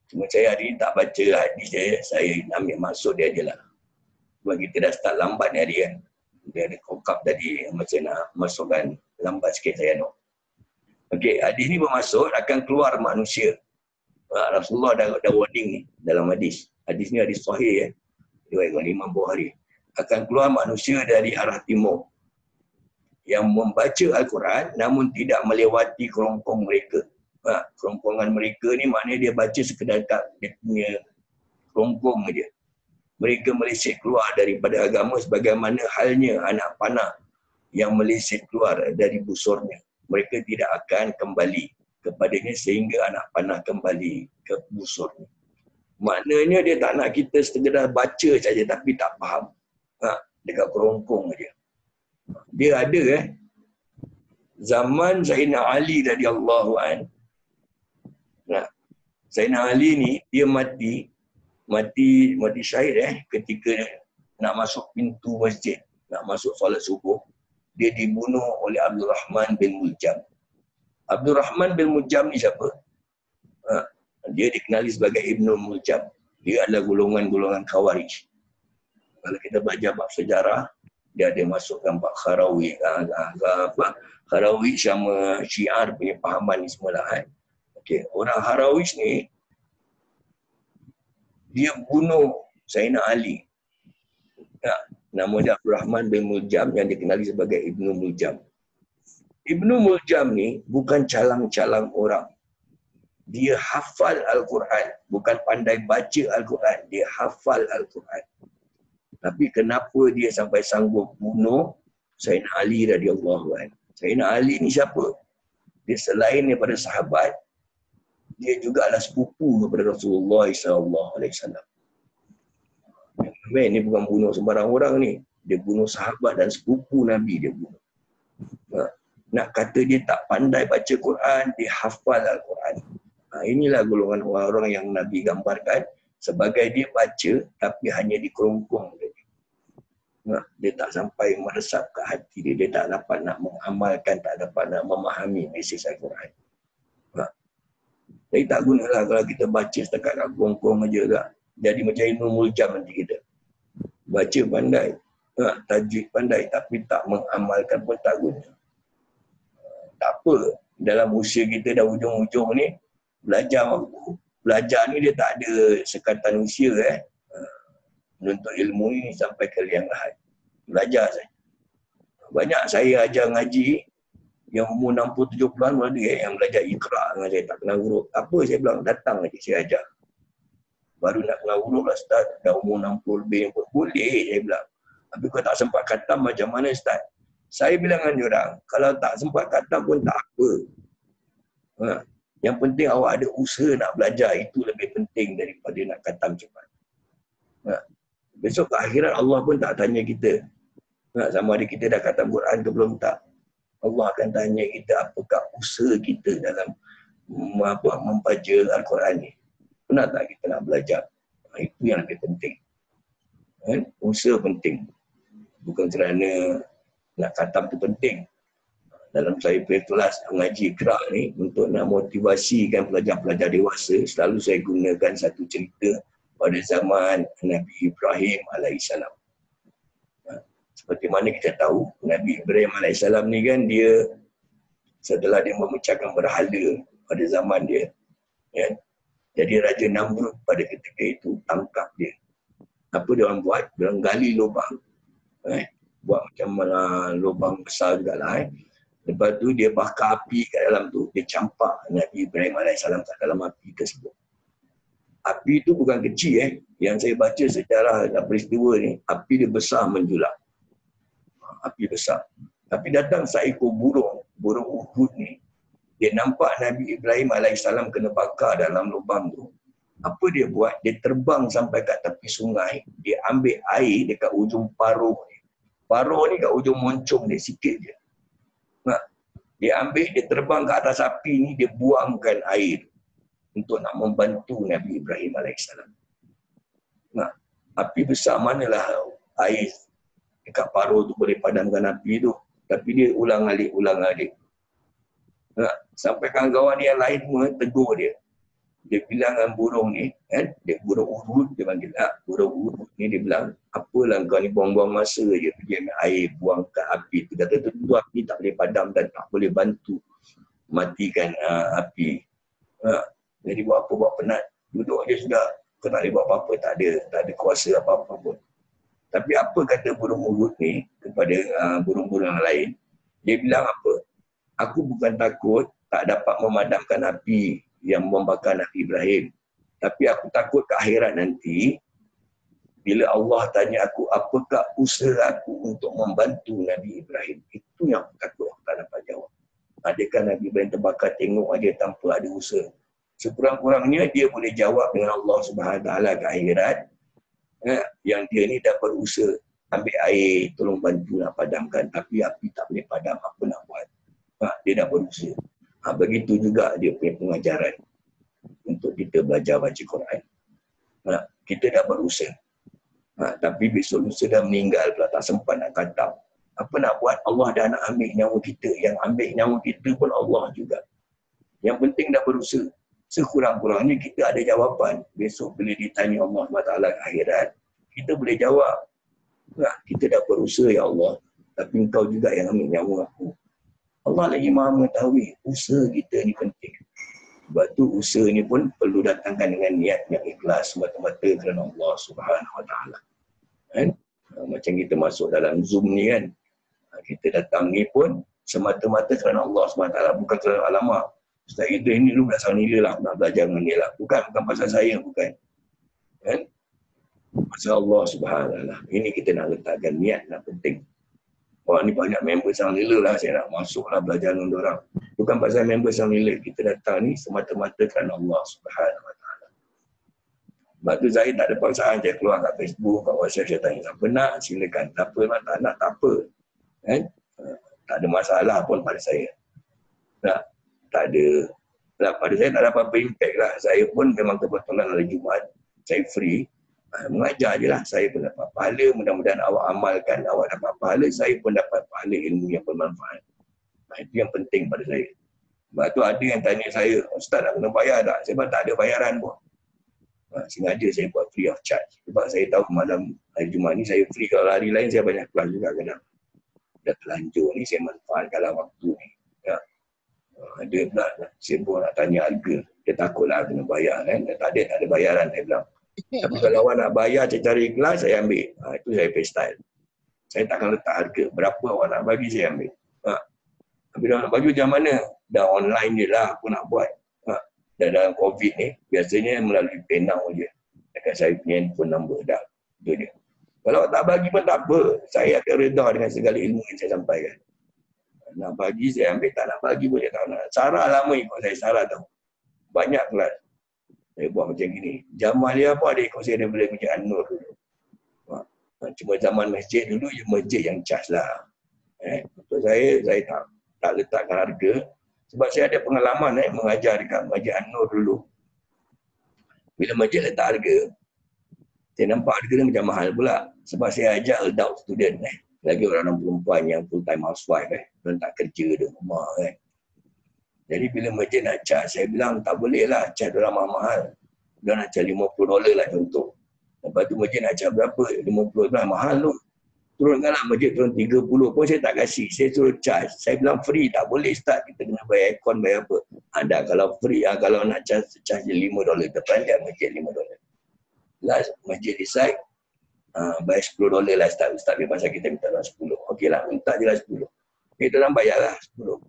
Cuma saya hari ni tak baca hadis dia, saya ambil maksud dia je lah. Sebab kita dah start lambat ni hari kan. Dia ada kokap tadi, macam nak masukkan lambat sikit saya nak. Okey, hadis ni bermaksud akan keluar manusia. Rasulullah dah warning ni dalam hadis. Hadis ni hadis sahih riwayat oleh Imam Bukhari. Akan keluar manusia dari arah timur yang membaca Al-Quran namun tidak melewati kerongkong mereka. Kerongkongan mereka ni maknanya dia baca sekedar kat dia punya kerongkong saja. Mereka meleset keluar daripada agama sebagaimana halnya anak panah yang meleset keluar dari busurnya. Mereka tidak akan kembali kepadanya sehingga anak panah kembali ke busurnya. Maknanya dia tak nak kita sekadar baca saja tapi tak faham. Dekat kerongkong saja. Dia ada zaman Sayyidina Ali radhiyallahu an. Sayyidina Ali ni dia mati syahid ketika nak masuk pintu masjid, nak masuk solat subuh. Dia dibunuh oleh Abdul Rahman bin Muljam. Abdul Rahman bin Muljam ni siapa? Dia dikenali sebagai Ibnu Muljam. Dia adalah golongan-golongan Khawarij. Kalau kita belajar bab sejarah, dia ada masukkan bab Kharawi. Kharawi sama Syiar punya pahaman ni semua lah. Okay. Orang Kharawij ni, dia bunuh Sayyidina Ali. Nama dia Abdul Rahman bin Muljam yang dikenali sebagai Ibnu Muljam. Ibnu Muljam ni bukan calang-calang orang. Dia hafal Al-Quran. Bukan pandai baca Al-Quran. Dia hafal Al-Quran. Tapi kenapa dia sampai sanggup bunuh Sayyidina Ali radhiyallahu anhu? Sayyidina Ali ni siapa? Dia selain daripada sahabat, dia juga adalah sepupu kepada Rasulullah SAW. Ni bukan bunuh sembarang orang ni. Dia bunuh sahabat dan sepupu Nabi dia bunuh. Nak kata dia tak pandai baca Quran, dia hafal Al-Quran. Inilah golongan orang-orang yang Nabi gambarkan sebagai dia baca tapi hanya di kerongkong. Dia tak sampai meresap ke hati dia. Dia tak dapat nak mengamalkan, tak dapat nak memahami mesej Al-Quran. Jadi tak gunalah kalau kita baca setakat kat kongkong aja tak. Jadi macam ilmu muljam nanti kita. Baca pandai, tajwid pandai tapi tak mengamalkan pun tak guna. Tak apa, dalam usia kita dah hujung-hujung ni, belajar ni dia tak ada sekatan usia menuntut ilmu ni sampai ke liang lahat. Belajar saja. Banyak saya ajar ngaji yang umur 60-70an pun ada yang belajar Iqra dengan saya tak kenal huruf. Apa saya bilang, datang lagi saya ajar. Baru nak kenal huruf lah Ustaz, dah umur 60 lebih pun boleh saya bilang. Tapi kau tak sempat khatam macam mana Ustaz? Saya bilang dengan diorang, kalau tak sempat khatam pun tak apa. Yang penting awak ada usaha nak belajar, itu lebih penting daripada nak khatam cepat. Besok ke akhirat Allah pun tak tanya kita. Sama ada kita dah khatam Quran ke belum tak. Allah akan tanya kita apakah usaha kita dalam membaca Al-Quran ni. Pernah tak kita nak belajar? Itu yang lebih penting. Usaha penting. Bukan kerana nak khatam tu penting. Dalam saya kelas mengaji Iqra ni, untuk nak motivasikan pelajar-pelajar dewasa, selalu saya gunakan satu cerita pada zaman Nabi Ibrahim alaihissalam. Seperti mana kita tahu, Nabi Ibrahim alaihissalam ni kan dia, setelah dia memecahkan berhala pada zaman dia, jadi Raja Namrud pada ketika itu tangkap dia. Apa dia orang buat? Dia orang gali lubang. Buat macam lubang besar jugalah. Lepas tu dia bakar api kat dalam tu. Dia campak Nabi Ibrahim alaihissalam kat dalam api tersebut. Api tu bukan kecil Yang saya baca sejarah dan peristiwa ni, api dia besar menjulang. Api besar. Tapi datang seekor burung Uhud ni. Dia nampak Nabi Ibrahim alaihissalam kena bakar dalam lubang tu. Apa dia buat? Dia terbang sampai kat tepi sungai. Dia ambil air dekat ujung paruh ni. Paruh ni kat ujung moncong dia sikit je. Dia ambil, dia terbang ke atas api ni, dia buangkan air untuk nak membantu Nabi Ibrahim alaihissalam. Api besar manalah air dekat paruh tu boleh padamkan api tu. Tapi dia ulang-alik. Sampai kawan-kawan yang lain pun tegur dia. Dia bilang dengan burung ni, dia burung Uhud, dia panggil burung Uhud ni, dia bilang, apalah kau ni buang-buang masa je pergi ambil air, buang ke api tu. Kata tu api tak boleh padam dan tak boleh bantu matikan api. Jadi buat apa, buat penat. Duduk je sudah, kau tak boleh buat apa-apa, tak ada kuasa apa-apa pun. Tapi apa kata burung Uhud ni kepada burung-burung yang lain? Dia bilang apa? Aku bukan takut tak dapat memadamkan api yang membakar Nabi Ibrahim. Tapi aku takut ke akhirat nanti, bila Allah tanya aku, apakah usaha aku untuk membantu Nabi Ibrahim? Itu yang aku takut, aku tak dapat jawab. Adakah Nabi Ibrahim terbakar tengok aja tanpa ada usaha? Sekurang-kurangnya dia boleh jawab dengan Allah Subhanahu Wa Taala ke akhirat, yang dia ni dah berusaha ambil air, tolong bantu nak padamkan, tapi api tak boleh padam, apa nak buat? Dia dah berusaha. Begitu juga dia punya pengajaran untuk kita belajar baca Quran. Kita dah berusaha. Tapi besok lusa dah meninggal pula, tak sempat nak khatam. Apa nak buat? Allah dah nak ambil nyawa kita. Yang ambil nyawa kita pun Allah juga. Yang penting dah berusaha. Sekurang-kurangnya kita ada jawapan. Besok bila ditanya Allah SWT akhirat, kita boleh jawab. Kita dah berusaha ya Allah, tapi engkau juga yang ambil nyawa aku. Allah lagi maha mengetahui usaha kita ni penting. Sebab tu usaha ni pun perlu datangkan dengan niat yang ikhlas semata-mata kerana Allah Subhanahu Wa Taala. Macam kita masuk dalam Zoom ni kan, kita datang ni pun semata-mata kerana Allah Subhanahu Wa Taala, bukan kerana alamak Ustaz kita ini dulu nak nilai lah, nak belajar dengan dia lah. Bukan pasal saya, bukan. Pasal Allah Subhanahu Wa Taala. Ini kita nak letakkan niat nak penting. Orang ni banyak member sang nila lah, saya nak masuk lah belajar dengan orang. Bukan pasal member sang nila, kita datang ni semata-mata kerana Allah Subhanahu Wa Taala. Sebab tu saya tak ada paksaan, saya keluar kat Facebook, kat WhatsApp, saya tanya, siapa nak silakan, tak apa, tak nak, tak apa. Tak ada masalah pun pada saya. Tak ada, pada saya tak ada apa-apa impact lah. Saya pun memang kebetulan hari Jumaat, saya free. Mengajar je lah. Saya pun dapat pahala. Mudah-mudahan awak amalkan, awak dapat pahala. Saya pun dapat pahala ilmu yang bermanfaat. Itu yang penting pada saya. Sebab tu ada yang tanya saya, Ustaz nak kena bayar tak? Saya bilang tak ada bayaran pun. Sengaja saya buat free of charge. Sebab saya tahu malam hari Jumaat ni saya free. Kalau hari lain saya banyak kelas juga kadang. Dah terlanjur ni saya manfaatkanlah waktu ni. Ya. Dia pula sibuk nak tanya harga. Dia takutlah kena bayar kan. Tak ada bayaran saya bilang. Tapi kalau awak nak bayar secara ikhlas, saya ambil. Itu saya pay style. Saya takkan letak harga. Berapa awak nak bagi, saya ambil. Tapi dah nak bagi macam mana? Dah online je lah aku nak buat. Dan dalam COVID ni, biasanya melalui PayNow je. Dekat saya punya handphone number dah. Itu dia. Kalau tak bagi pun tak apa. Saya akan reda dengan segala ilmu yang saya sampaikan. Nak bagi, saya ambil. Tak nak bagi pun saya tak nak. Sarah lama ikut saya. Sarah tahu. Banyak kelas. Saya buat macam gini. Jamal dia apa ada ikut saya daripada Masjid An-Nur dulu. Cuma zaman masjid dulu, masjid yang charge lah. Untuk saya tak letakkan harga. Sebab saya ada pengalaman mengajar dekat Masjid An-Nur dulu. Bila masjid letak harga, saya nampak harga dia macam mahal pula. Sebab saya ajar adult student. Lagi orang perempuan yang full time housewife. Mereka tak kerja di rumah. Jadi bila masjid nak charge, saya bilang tak boleh lah charge orang mahal-mahal. Dia nak charge $50 lah contoh. Lepas tu masjid nak charge berapa? $50 mahal tu. Turunkanlah masjid turun 30 pun saya tak kasih. Saya suruh charge. Saya bilang free tak boleh start. Kita kena bayar aircon, bayar apa. Anda kalau free, kalau nak charge $5. Terperanjat masjid $5. Last masjid decide, bayar $10 lah start pasal kita minta orang 10. Okey lah, minta je lah 10. Kita orang bayar lah 10.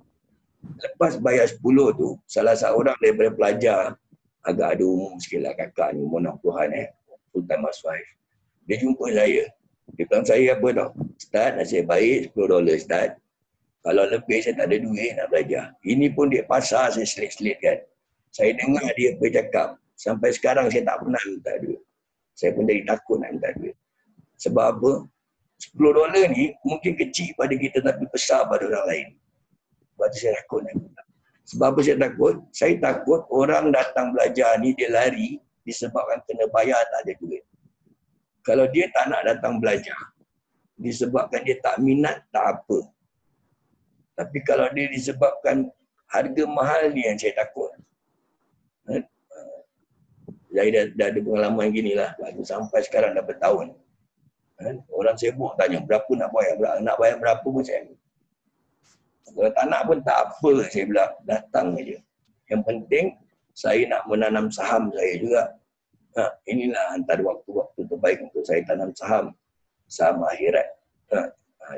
Lepas bayar 10 tu, salah seorang daripada pelajar, agak ada umur sikit lah kakak ni, umur 60-an full time housewife. Dia jumpa saya. Dia bilang saya apa tau? Ustaz, nasib baik $10 Ustaz. Kalau lebih saya tak ada duit nak belajar. Ini pun dia pasar saya selit-selit kan. Saya dengar dia bercakap. Sampai sekarang saya tak pernah minta duit. Saya pun jadi takut nak minta duit. Sebab apa? $10 ni mungkin kecil pada kita tapi besar pada orang lain. Sebab tu saya takut nak minta. Sebab apa saya takut? Saya takut orang datang belajar ni dia lari disebabkan kena bayar tak ada duit. Kalau dia tak nak datang belajar, disebabkan dia tak minat, tak apa. Tapi kalau dia disebabkan harga mahal ni yang saya takut. Saya dah ada pengalaman gini lah. Sampai sekarang dah bertahun. Orang sibuk tanya, berapa nak bayar? Nak bayar berapa pun saya ambil. Kalau tak nak pun tak apa, saya bilang. Datang saja. Yang penting, saya nak menanam saham saya juga. Inilah antara waktu-waktu terbaik untuk saya tanam saham akhirat.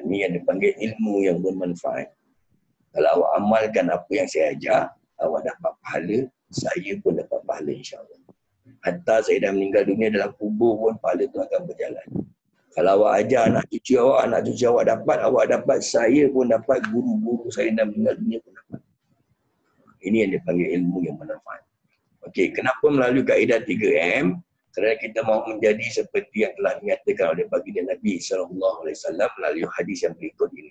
Ini yang dipanggil ilmu yang bermanfaat. Kalau awak amalkan apa yang saya ajar, awak dapat pahala, saya pun dapat pahala insya-Allah. Hatta saya dah meninggal dunia dalam kubur pun pahala tu akan berjalan. Kalau awak ajar anak cucu awak dapat, saya pun dapat, guru-guru saya dah meninggal dunia pun dapat. Ini yang dipanggil ilmu yang bermanfaat. Okey, kenapa melalui kaedah 3M? Kerana kita mahu menjadi seperti yang telah dinyatakan oleh baginda Nabi SAW melalui hadis yang berikut ini.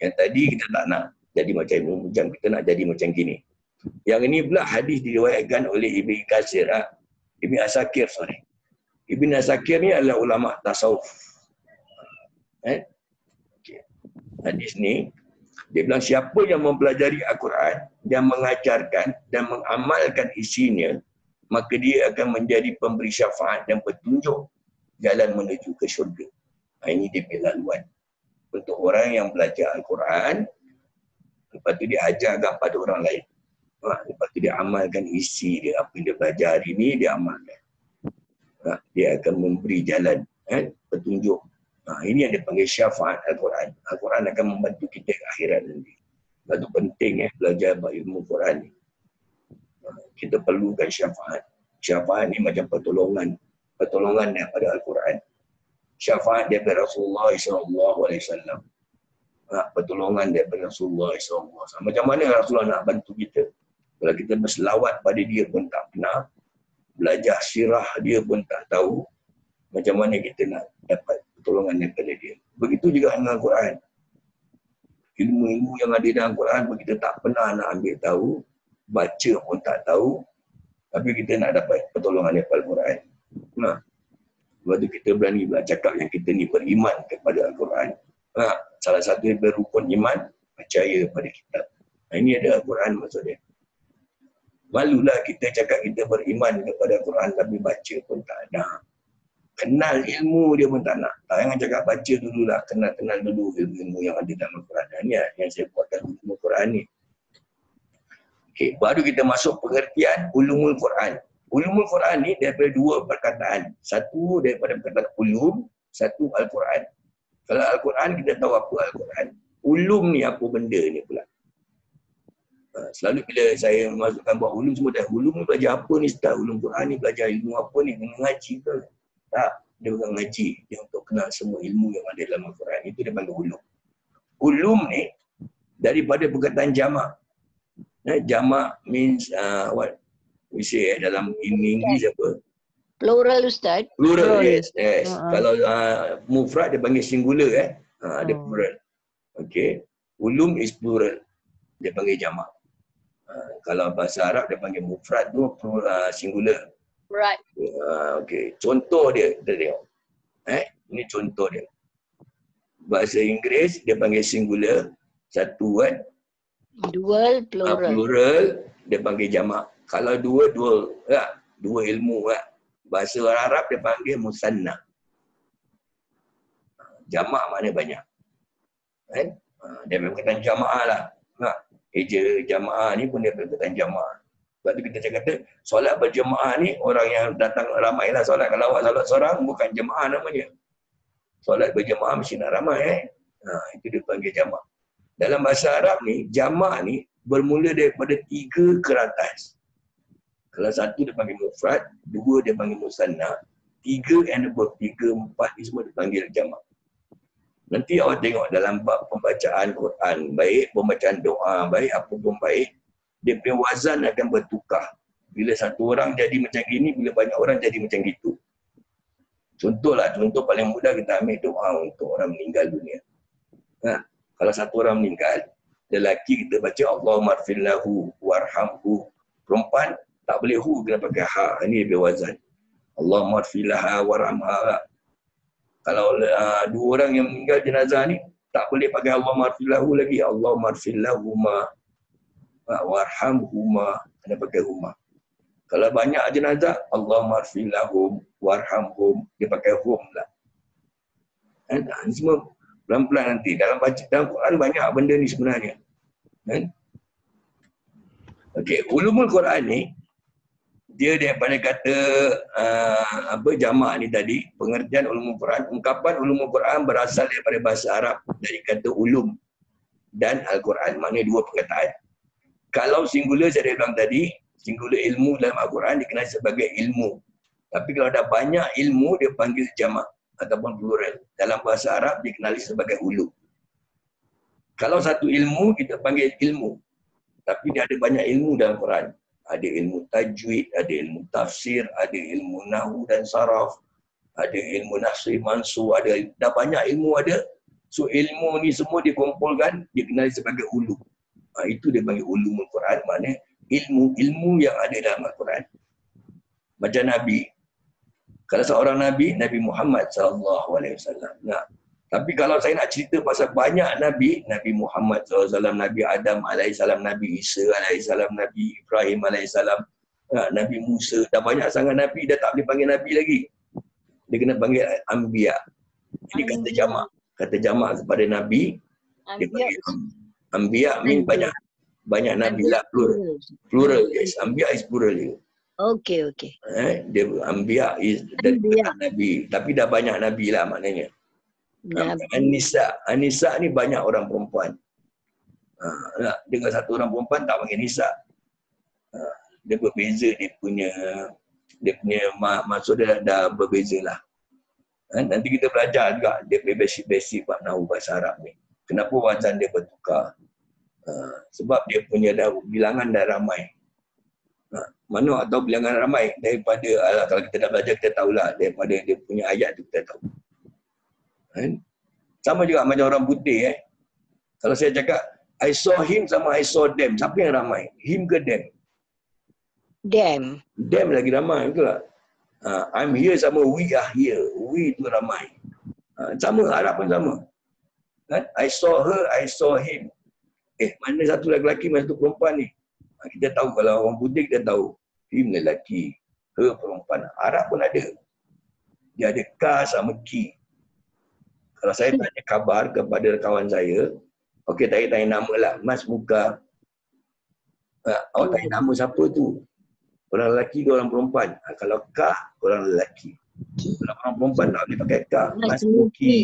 Yang tadi kita tak nak jadi macam ini, kita nak jadi macam gini. Yang ini pula hadis diriwayatkan oleh Ibn Asakir. Ibn Asakir ni adalah ulama tasawuf. Okay. Hadis ni dia bilang siapa yang mempelajari Al-Quran dan mengajarkan dan mengamalkan isinya, maka dia akan menjadi pemberi syafaat dan petunjuk jalan menuju ke syurga. Ini dia punya laluan. Untuk orang yang belajar Al-Quran, lepas tu dia ajarkan pada orang lain. Lepas tu dia amalkan isi dia, apa yang dia belajar hari ni, dia amalkan. Dia akan memberi jalan, petunjuk. Ini yang dipanggil syafaat Al-Quran. Al-Quran akan membantu kita ke akhirat nanti. Itu penting belajar ilmu Quran ni. Kita perlukan syafaat. Syafaat ni macam pertolongan. Pertolongan daripada Al-Quran. Syafaat daripada Rasulullah SAW. Pertolongan daripada Rasulullah SAW. Macam mana Rasulullah nak bantu kita? Kalau kita berselawat pada dia pun tak pernah. Belajar sirah dia pun tak tahu. Macam mana kita nak dapat pertolongan daripada dia. Begitu juga dengan Al-Quran. Ilmu-ilmu yang ada dalam Al-Quran pun kita tak pernah nak ambil tahu. Baca pun tak tahu. Tapi kita nak dapat pertolongan daripada Al-Quran. Sebab tu kita berani cakap yang kita ni beriman kepada Al-Quran. Salah satu berukun iman, percaya pada kitab. Ini ada Al-Quran maksud dia. Malulah kita cakap kita beriman kepada Al-Quran tapi baca pun tak ada. Kenal ilmu dia pun tak nak. Jangan cakap baca dululah, kenal dulu ilmu yang ada dalam Al-Quran. Ini yang saya buatkan ilmu Al-Quran ni. Okay, baru kita masuk pengertian ulumul Quran. Ulumul Quran ni daripada dua perkataan. Satu daripada perkataan ulum, satu Al-Quran. Kalau Al-Quran kita tahu apa Al-Quran. Ulum ni apa benda ni pula. Selalu bila saya masukkan buat ulum semua dah. Ulum ni belajar apa ni Ustaz? Ulum Quran ni belajar ilmu apa ni? Kena ngaji ke? Tak. Dia bukan ngaji. Dia untuk kenal semua ilmu yang ada dalam Al-Quran. Itu dia panggil ulum. Ulum ni daripada perkataan jamak. Jamak means what we say dalam English apa? Plural Ustaz. Plural, yes. Kalau mufrad dia panggil singular ada plural. Okay. Ulum is plural. Dia panggil jamak. Kalau bahasa Arab dia panggil mufrad tu singular. Right. Okay. Contoh dia, kita tengok. Ini contoh dia. Bahasa Inggeris dia panggil singular, satu kan. Dual, plural. Plural dia panggil jamak. Kalau dua, dual. Dua ilmu. Bahasa Arab dia panggil musanna. Jamak maknanya banyak. Kan? Dia berkaitan jamaah lah. Eja jamaah ni pun dia berkaitan jamaah. Sebab tu kita kata solat berjemaah ni orang yang datang ramai lah solat. Kalau awak solat seorang bukan jemaah namanya. Solat berjemaah mesti nak ramai. Itu dia panggil jamak. Dalam bahasa Arab ni, jamak ni bermula daripada 3 ke atas. Kalau 1 dia panggil mufrad, 2 dia panggil musanna, 3 and above, 3, 4 ni semua dipanggil jamak. Nanti awak tengok dalam bab pembacaan Quran, baik pembacaan doa, baik apa pun baik, dia punya wazan akan bertukar. Bila satu orang jadi macam gini, bila banyak orang jadi macam gitu. Contoh paling mudah kita ambil doa untuk orang meninggal dunia. Kalau satu orang meninggal, lelaki kita baca Allahumma ighfirlahu warhamhu. Perempuan tak boleh hu, kena pakai ha. Ini lebih wazan. Allahumma ighfirlaha warhamha. Kalau 2 orang yang meninggal jenazah ni, tak boleh pakai Allahumma ighfirlahu lagi. Allahumma ighfirlahuma warhamhuma. Kena pakai huma. Kalau banyak jenazah, Allahumma ighfirlahum warhamhum. Dia pakai hum lah. Ini semua pelan-pelan nanti. Dalam Quran banyak benda ni sebenarnya. Okey, ulumul Quran ni dia daripada kata jamak ni tadi, pengertian ulumul Quran, ungkapan ulumul Quran berasal daripada bahasa Arab dari kata ulum dan Al-Quran, maknanya 2 perkataan. Kalau singular saya dah bilang tadi, singular ilmu dalam Al-Quran dikenali sebagai ilmu. Tapi kalau ada banyak ilmu dia panggil jamak ataupun plural. Dalam bahasa Arab dikenali sebagai ulum. Kalau satu ilmu kita panggil ilmu. Tapi dia ada banyak ilmu dalam Quran. Ada ilmu tajwid, ada ilmu tafsir, ada ilmu nahwu dan saraf, ada ilmu nahsi mansu, dah banyak ilmu ada. So ilmu ni semua dikumpulkan, dikenali sebagai ulum. Itu dia panggil ulumul Quran, maknanya ilmu yang ada dalam Al-Quran. Macam Nabi. Kalau seorang Nabi, Nabi Muhammad SAW. Tapi kalau saya nak cerita pasal banyak Nabi, Nabi Muhammad SAW, Nabi Adam AS, Nabi Isa AS, Nabi Ibrahim AS, Nabi Musa, dah banyak sangat Nabi, dah tak boleh panggil Nabi lagi. Dia kena panggil Anbiya. Ini kata jamak. Kata jamak kepada Nabi, dia panggil Anbiya, mean banyak Nabi lah, plural. Yes, Anbiya is plural juga. Okey. Dia Anbiya is Nabi, tapi dah banyak Nabi lah maknanya. An-Nisa ni banyak orang perempuan. Dengan satu orang perempuan tak panggil Nisa. Dia berbeza, dia punya maksud dia dah berbeza lah. Nanti kita belajar juga dia punya basic bab nahwu bahasa Arab ni. Kenapa wazan dia bertukar? Sebab dia punya bilangan dah ramai. Mana atau bilangan ramai daripada kalau kita dah belajar kita tahulah daripada dia punya ayat tu kita tahu. Sama juga macam orang putih Kalau saya cakap I saw him sama I saw them, siapa yang ramai? Him ke them? Them. Them lagi ramai, betul tak? I'm here sama we are here. We itu ramai. Sama, Arab pun sama. Kan? I saw her, I saw him. Mana satu lelaki, mana satu perempuan ni? Kita tahu kalau orang putih kita tahu. Him lelaki, her perempuan. Arab pun ada. Dia ada ka sama ki. Kalau saya tanya khabar kepada kawan saya, okey, tanya nama lah, Mas Muka. Awak tanya nama siapa tu? Orang lelaki ke orang perempuan? Kalau ka, orang lelaki. Kalau orang perempuan tak boleh pakai ka. Mas Muki.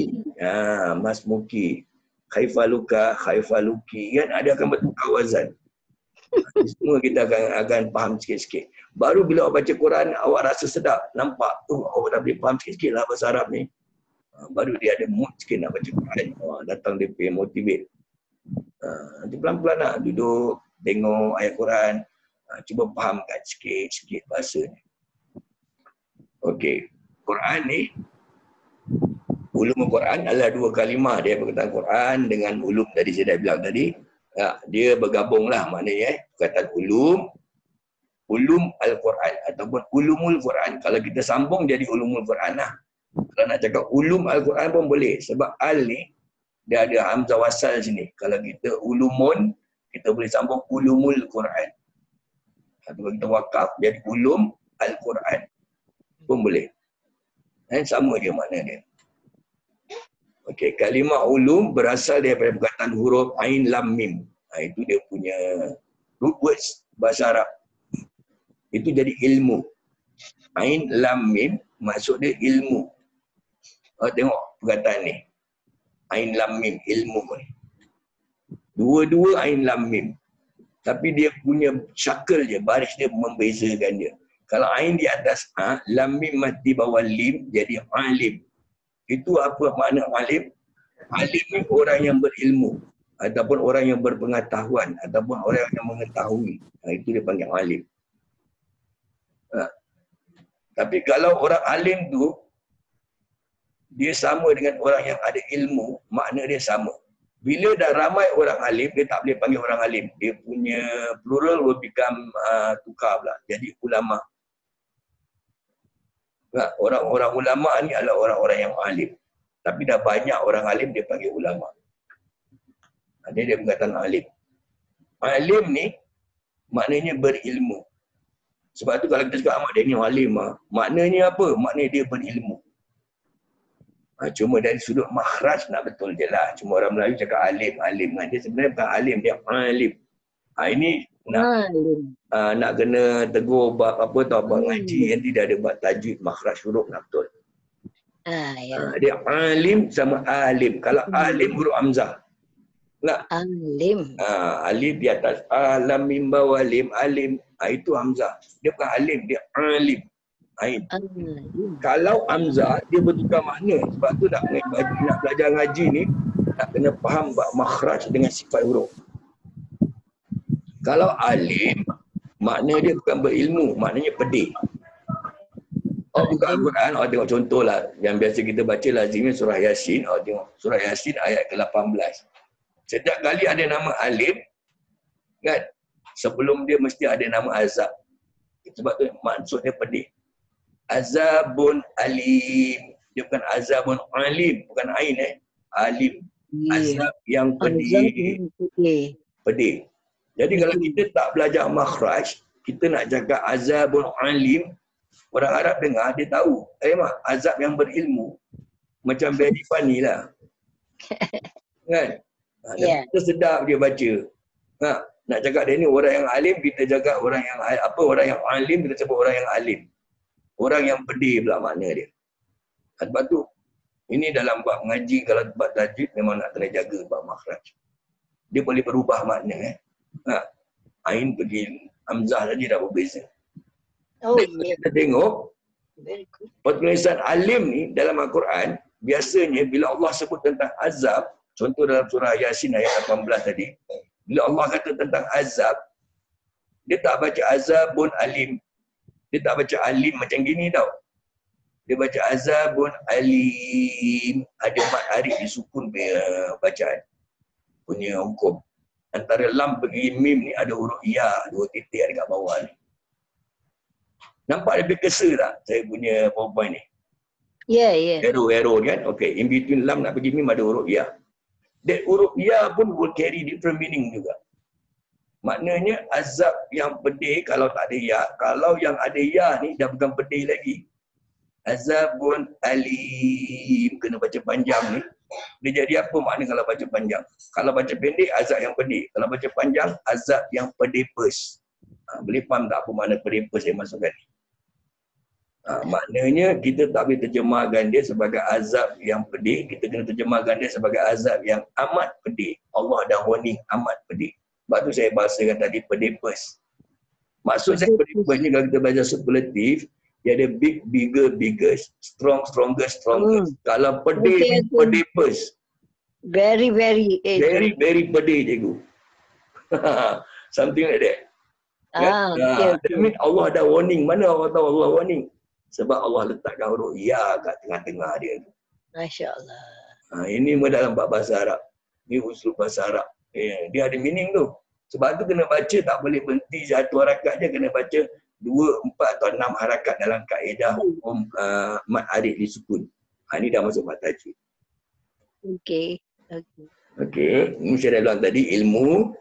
Mas Muki. Khaifaluka, khaifaluki. Kan ada akan bertukar wazan. Semua kita akan faham sikit-sikit. Baru bila awak baca Quran, awak rasa sedap. Nampak tu, awak dah boleh faham sikit-sikit lah bahasa Arab ni. Baru dia ada mood sikit nak baca Quran. Datang dia pergi motivate. Nanti pelan-pelan nak duduk, tengok ayat Quran. Cuba fahamkan sikit-sikit bahasa ni. Okey. Quran ni, ulum Quran adalah dua kalimah. Dia perkataan Quran dengan ulum tadi saya dah bilang tadi. Dia bergabunglah maknanya. Perkataan ulum Al-Quran ataupun ulumul Quran. Kalau kita sambung jadi ulumul Quran lah. Kalau nak cakap ulum Al-Quran pun boleh. Sebab al ni, dia ada hamzah wasal sini. Kalau kita ulumun, kita boleh sambung ulumul Quran. Kalau kita wakaf, jadi ulum Al-Quran pun boleh. Sama dia makna dia. Okey, kalimah ulum berasal daripada perkataan huruf ain lam mim. Itu dia punya root words bahasa Arab. Itu jadi ilmu. Ain lam mim maksud dia ilmu. Tengok perkataan ni. Ain lam mim, ilmu ni. Dua-dua ain lam mim. Tapi dia punya syakal je, baris dia membezakan dia. Kalau ain di atas a, lam mim mati bawah lim, jadi alim. Itu apa makna alim? Alim ni orang yang berilmu. Ataupun orang yang berpengetahuan. Ataupun orang yang mengetahui. Itu dia panggil alim. Tapi kalau orang alim tu, dia sama dengan orang yang ada ilmu, makna dia sama. Bila dah ramai orang alim, dia tak boleh panggil orang alim. Dia punya plural will become tukar pula. Jadi ulama. Orang-orang ulama ni adalah orang-orang yang alim. Tapi dah banyak orang alim, dia panggil ulama. Dia perkataan alim. Alim ni maknanya berilmu. Sebab tu kalau kita cakap dia ni alim, maknanya apa? Maknanya dia berilmu. Cuma dari sudut makhraj nak betul je lah. Cuma orang Melayu cakap alim. Dia sebenarnya bukan alim, dia alim. Ini nak kena tegur bab apa tau, bab ngaji. Nanti dia ada bab tajwid, makhraj huruf nak betul. Dia alim sama alim. Kalau alim huruf hamzah. Tak? Alim. Alif di atas. Alam mim bawah lim, alim. Itu hamzah. Dia bukan alim, dia alim. Kalau hamzah, dia bertukar makna. Sebab tu nak belajar ngaji ni, nak kena faham makhraj dengan sifat huruf. Kalau alim, makna dia bukan berilmu, maknanya pedih. Buka Al-Quran, tengok contoh lah. Yang biasa kita baca lazimnya surah Yasin. Tengok surah Yasin ayat ke-18. Setiap kali ada nama alim, kan? Sebelum dia mesti ada nama azab. Sebab tu maksud dia pedih. Azabun alim. Dia bukan azabun alim. Bukan ain alim. Azab yang pedih. Pedih. Jadi kalau kita tak belajar makhraj, kita nak cakap azabun alim, orang Arab dengar, dia tahu. Azab yang berilmu. Macam very funny lah. Kan? Kita sedap dia baca. Nak cakap dia ni orang yang alim, kita cakap orang yang orang yang alim, kita sebut orang yang alim. Orang yang pedih pula makna dia. Sebab tu, ini dalam bab ngaji, kalau bab tajwid memang nak kena jaga bab makhraj. Dia boleh berubah makna. Ain pergi hamzah saja dah berbeza. Kita tengok, penulisan alim ni dalam Al-Quran, biasanya bila Allah sebut tentang azab, contoh dalam surah Yasin ayat 18 tadi, bila Allah kata tentang azab, dia tak baca azabun alim. Dia tak baca alim macam gini tau. Dia baca azabun alim. Ada mat arif disukun bacaan. Punya hukum. Antara lam pergi mim ni ada huruf ya, dua titik ada kat bawah ni. Nampak lebih kesa tak saya punya PowerPoint ni? Ya, ya. Arrow kan? Okay. In between lam nak pergi mim ada huruf ya. That huruf ya pun will carry different meaning juga. Maknanya azab yang pedih kalau tak ada ya. Kalau yang ada ya ni dah bukan pedih lagi. Azabun alim. Kena baca panjang ni. Dia jadi apa makna kalau baca panjang? Kalau baca pendek, azab yang pedih. Kalau baca panjang, azab yang pedipes. Boleh faham tak apa makna pedipes saya masukkan ni? Maknanya kita tak boleh terjemahkan dia sebagai azab yang pedih. Kita kena terjemahkan dia sebagai azab yang amat pedih. Allah dah warning amat pedih. Sebab tu saya bahasakan tadi pedipes. Maksud saya pedipes ni kalau kita belajar superlatif, dia ada big, bigger, biggest, strong, strongest, strongest. Kalau pedih ni pedipes. Very, very. Very, very pedih cikgu. Something like that. That means Allah ada warning. Mana orang tahu Allah warning? Sebab Allah letakkan huruf ya kat tengah-tengah dia. Masya Allah. Ini dalam bahasa Arab. Ini usul bahasa Arab. Dia ada meaning tu. Sebab tu kena baca, tak boleh berhenti satu harakat je. Kena baca 2, 4 atau 6 harakat dalam kaedah mad arid li sukun. Ini dah masuk mat tajwid. Okey. Okey. Ini saya dah bilang tadi ilmu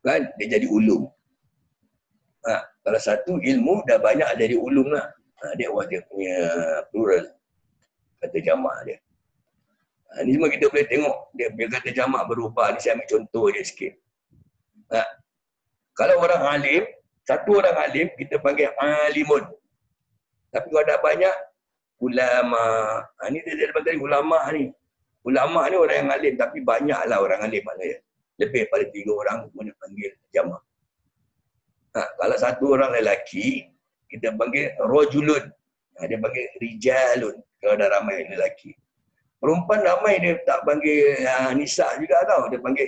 kan dia jadi ulum. Kalau satu ilmu dah banyak jadi ulum lah. Dia punya plural. Kata jamak dia. Ni semua kita boleh tengok dia punya kata jamak berubah. Ni saya ambil contoh je sikit. Kalau orang alim, satu orang alim kita panggil alimun. Tapi kalau ada banyak ulama. Ni dia panggil ulama ni. Ulama ni orang yang alim tapi banyaklah orang alim maknanya. Lebih pada 3 orang pun dia panggil jamak. Kalau satu orang lelaki, kita panggil rajulun. Dia panggil rijalun. Kalau ada ramai lelaki. Perempuan ramai dia tak panggil nisa juga tau. Dia panggil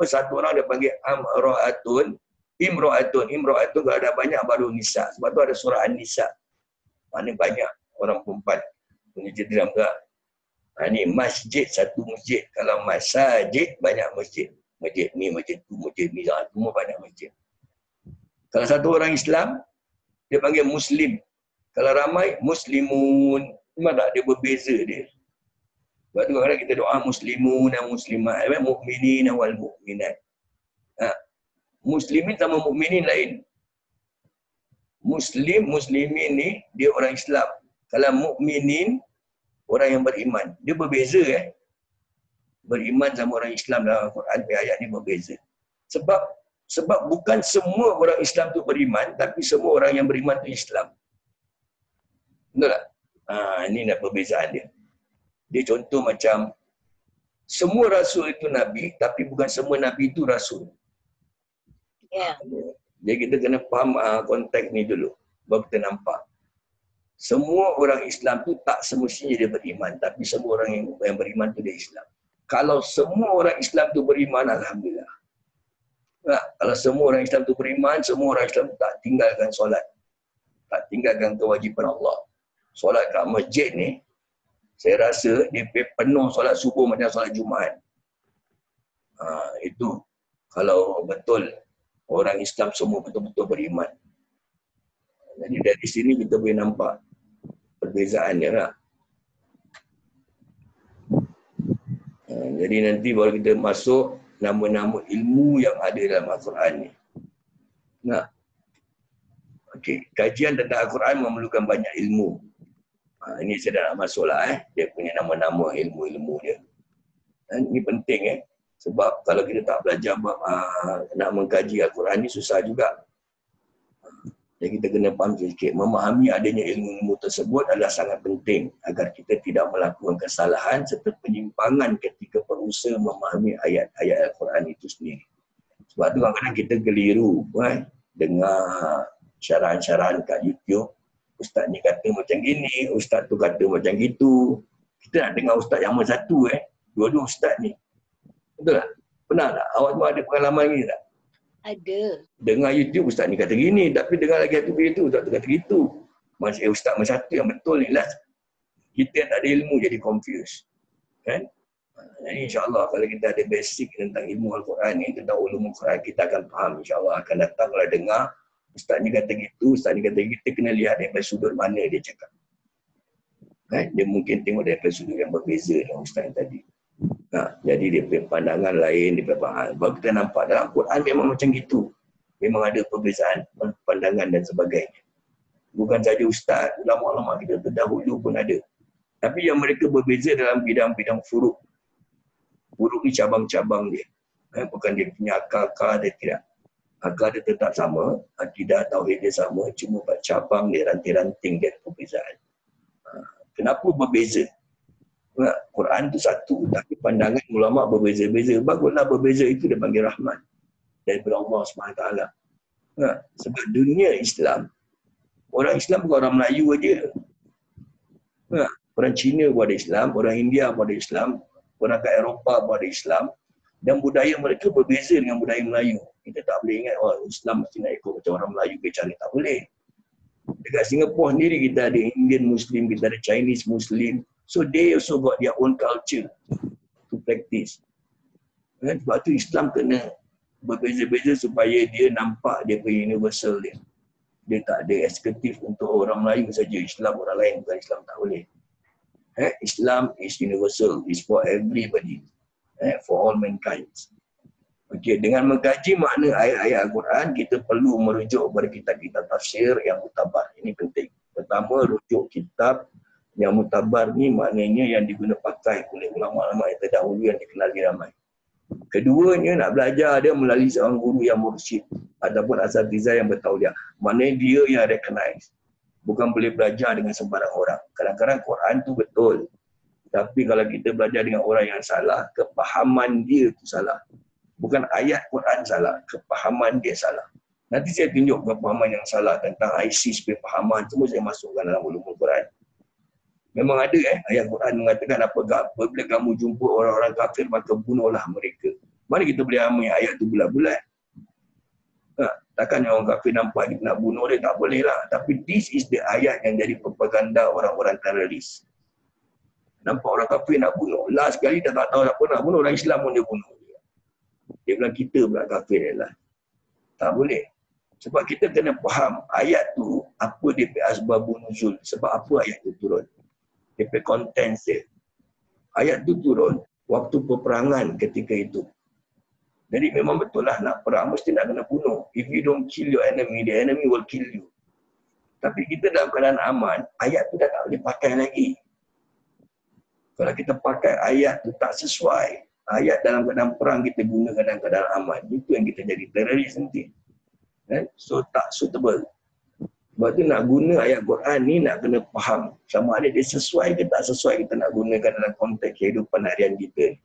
satu orang dia panggil amra'atun. Imra'atun kalau ada banyak baru nisa. Sebab tu ada surah An-Nisa. Mana banyak orang perempuan. Punya cedera juga. Ni masjid, satu masjid. Kalau masjid, banyak masjid. Masjid ni, masjid tu, masjid ni. Semua banyak masjid. Kalau satu orang Islam, dia panggil Muslim. Kalau ramai, Muslimun. Memang tak, dia berbeza dia. Sebab tu kadang-kadang kita doa Muslimun dan Muslimat. Mu'minin wal mu'minat. Muslimin sama mu'minin lain. Muslimin ni, dia orang Islam. Kalau mu'minin, orang yang beriman. Dia berbeza Beriman sama orang Islam dalam Al-Quran, ayat ni berbeza. Sebab bukan semua orang Islam tu beriman, tapi semua orang yang beriman tu Islam. Betul tak? Ini nak perbezaan dia. Dia contoh macam, semua rasul itu Nabi, tapi bukan semua Nabi itu rasul. Jadi kita kena faham konteks ni dulu. Baru kita nampak. Semua orang Islam tu tak semestinya dia beriman, tapi semua orang yang beriman tu dia Islam. Kalau semua orang Islam tu beriman, alhamdulillah. Kalau semua orang Islam tu beriman, semua orang Islam tak tinggalkan solat. Tak tinggalkan kewajipan Allah. Solat kat masjid ni, saya rasa dia penuh solat subuh macam solat Jumaat. Itu kalau betul orang Islam semua betul-betul beriman. Jadi dari sini kita boleh nampak perbezaan dia lah. Jadi nanti baru kita masuk nama-nama ilmu yang ada dalam Al-Quran ni. Okey, kajian tentang Al-Quran memerlukan banyak ilmu. Ini saya dah nak masuk lah dia punya nama-nama ilmu-ilmu dia. Ini penting sebab kalau kita tak belajar nak mengkaji Al-Quran ni susah juga. Jadi kita kena faham sedikit. Memahami adanya ilmu-ilmu tersebut adalah sangat penting agar kita tidak melakukan kesalahan serta penyimpangan ketika berusaha memahami ayat-ayat Al-Quran itu sendiri. Sebab tu kadang-kadang kita keliru dengar syarahan-syarahan kat YouTube. Ustaz ni kata macam gini, ustaz tu kata macam gitu. Kita nak dengar ustaz yang mana satu dua-dua ustaz ni. Betul tak? Pernah tak? Awak semua ada pengalaman ni tak? Ada. Dengar YouTube ustaz ni kata gini, tapi dengar lagi satu video tu ustaz tu kata gitu. Masih ustaz mana satu yang betul ni lah. Kita yang tak ada ilmu jadi confused. Kan? Jadi insya-Allah kalau kita ada basic tentang ilmu Al-Quran ni, tentang ulum Al-Quran, kita akan faham insya-Allah akan datang kalau dengar Ustaz ni kata gitu, ustaz ni kata gitu, kita kena lihat daripada sudut mana dia cakap. Dia mungkin tengok daripada sudut yang berbeza dengan ustaz yang tadi. Jadi dia punya pandangan lain, dia punya pandangan. Baru kita nampak dalam Quran memang macam gitu. Memang ada perbezaan pandangan dan sebagainya. Bukan saja ustaz, ulama-ulama kita terdahulu pun ada. Tapi yang mereka berbeza dalam bidang-bidang furuk. Furuk ni cabang-cabang dia. Bukan dia punya akal-akal dia tidak. Akal dia tetap sama, akidah tauhid dia sama, cuma cabang dia, ranting-ranting dia perbezaan. Kenapa berbeza? Quran tu satu, tapi pandangan ulama berbeza-beza. Baguslah berbeza, itu dia panggil rahmat daripada Allah SWT. Sebab dunia Islam, orang Islam bukan orang Melayu aja. Orang Cina pun ada Islam, orang India pun ada Islam, orang kat Eropah pun ada Islam, dan budaya mereka berbeza dengan budaya Melayu. Kita tak boleh ingat, Islam mesti nak ikut macam orang Melayu bicara, tak boleh. Dekat Singapura sendiri kita ada Indian Muslim, kita ada Chinese Muslim. So they also got their own culture to practice. Sebab tu Islam kena berbeza-beza supaya dia nampak dia punya universal dia. Dia tak ada eksekutif untuk orang Melayu saja. Islam orang lain, bukan Islam tak boleh. Islam is universal, is for everybody, for all mankind. Okey, dengan mengkaji makna ayat-ayat Al-Quran, kita perlu merujuk kepada kitab-kitab tafsir yang mutabar. Ini penting. Pertama, rujuk kitab yang mutabar ni maknanya yang diguna pakai oleh ulama-ulama yang terdahulu yang dikenali ramai. Keduanya, nak belajar dia melalui seorang guru yang mursyid ataupun asatidzah yang bertauliah. Maknanya dia yang recognize. Bukan boleh belajar dengan sembarang orang. Kadang-kadang Quran tu betul. Tapi kalau kita belajar dengan orang yang salah, kepahaman dia tu salah. Bukan ayat Quran salah, kepahaman dia salah. Nanti saya tunjuk kepahaman yang salah tentang ISIS, kepahaman semua saya masukkan dalam ulumul Quran. Memang ada ayat Quran mengatakan apabila kamu jumpa orang-orang kafir maka bunuhlah mereka. Mana kita boleh ambil ayat tu bulat-bulat? Takkan orang kafir nampak kita nak bunuh dia, tak boleh lah. Tapi this is the ayat yang jadi propaganda orang-orang teroris. Nampak orang kafir nak bunuh. Last sekali dah tak tahu apa nak bunuh, orang Islam pun dia bunuh. Dia bilang kita pula kafir lah. Tak boleh. Sebab kita kena faham ayat tu apa dia punya asbabun nuzul. Sebab apa ayat tu turun. Dia punya kontens dia. Ayat tu turun waktu peperangan ketika itu. Jadi memang betul lah nak perang mesti nak kena bunuh. If you don't kill your enemy, the enemy will kill you. Tapi kita dalam keadaan aman, ayat tu dah tak boleh pakai lagi. Kalau kita pakai ayat tu tak sesuai, ayat dalam keadaan perang kita gunakan dalam keadaan aman, itu yang kita jadi teroris nanti. So tak suitable. Sebab tu nak guna ayat Quran ni nak kena faham sama ada dia sesuai ke tak sesuai kita nak gunakan dalam konteks kehidupan harian kita.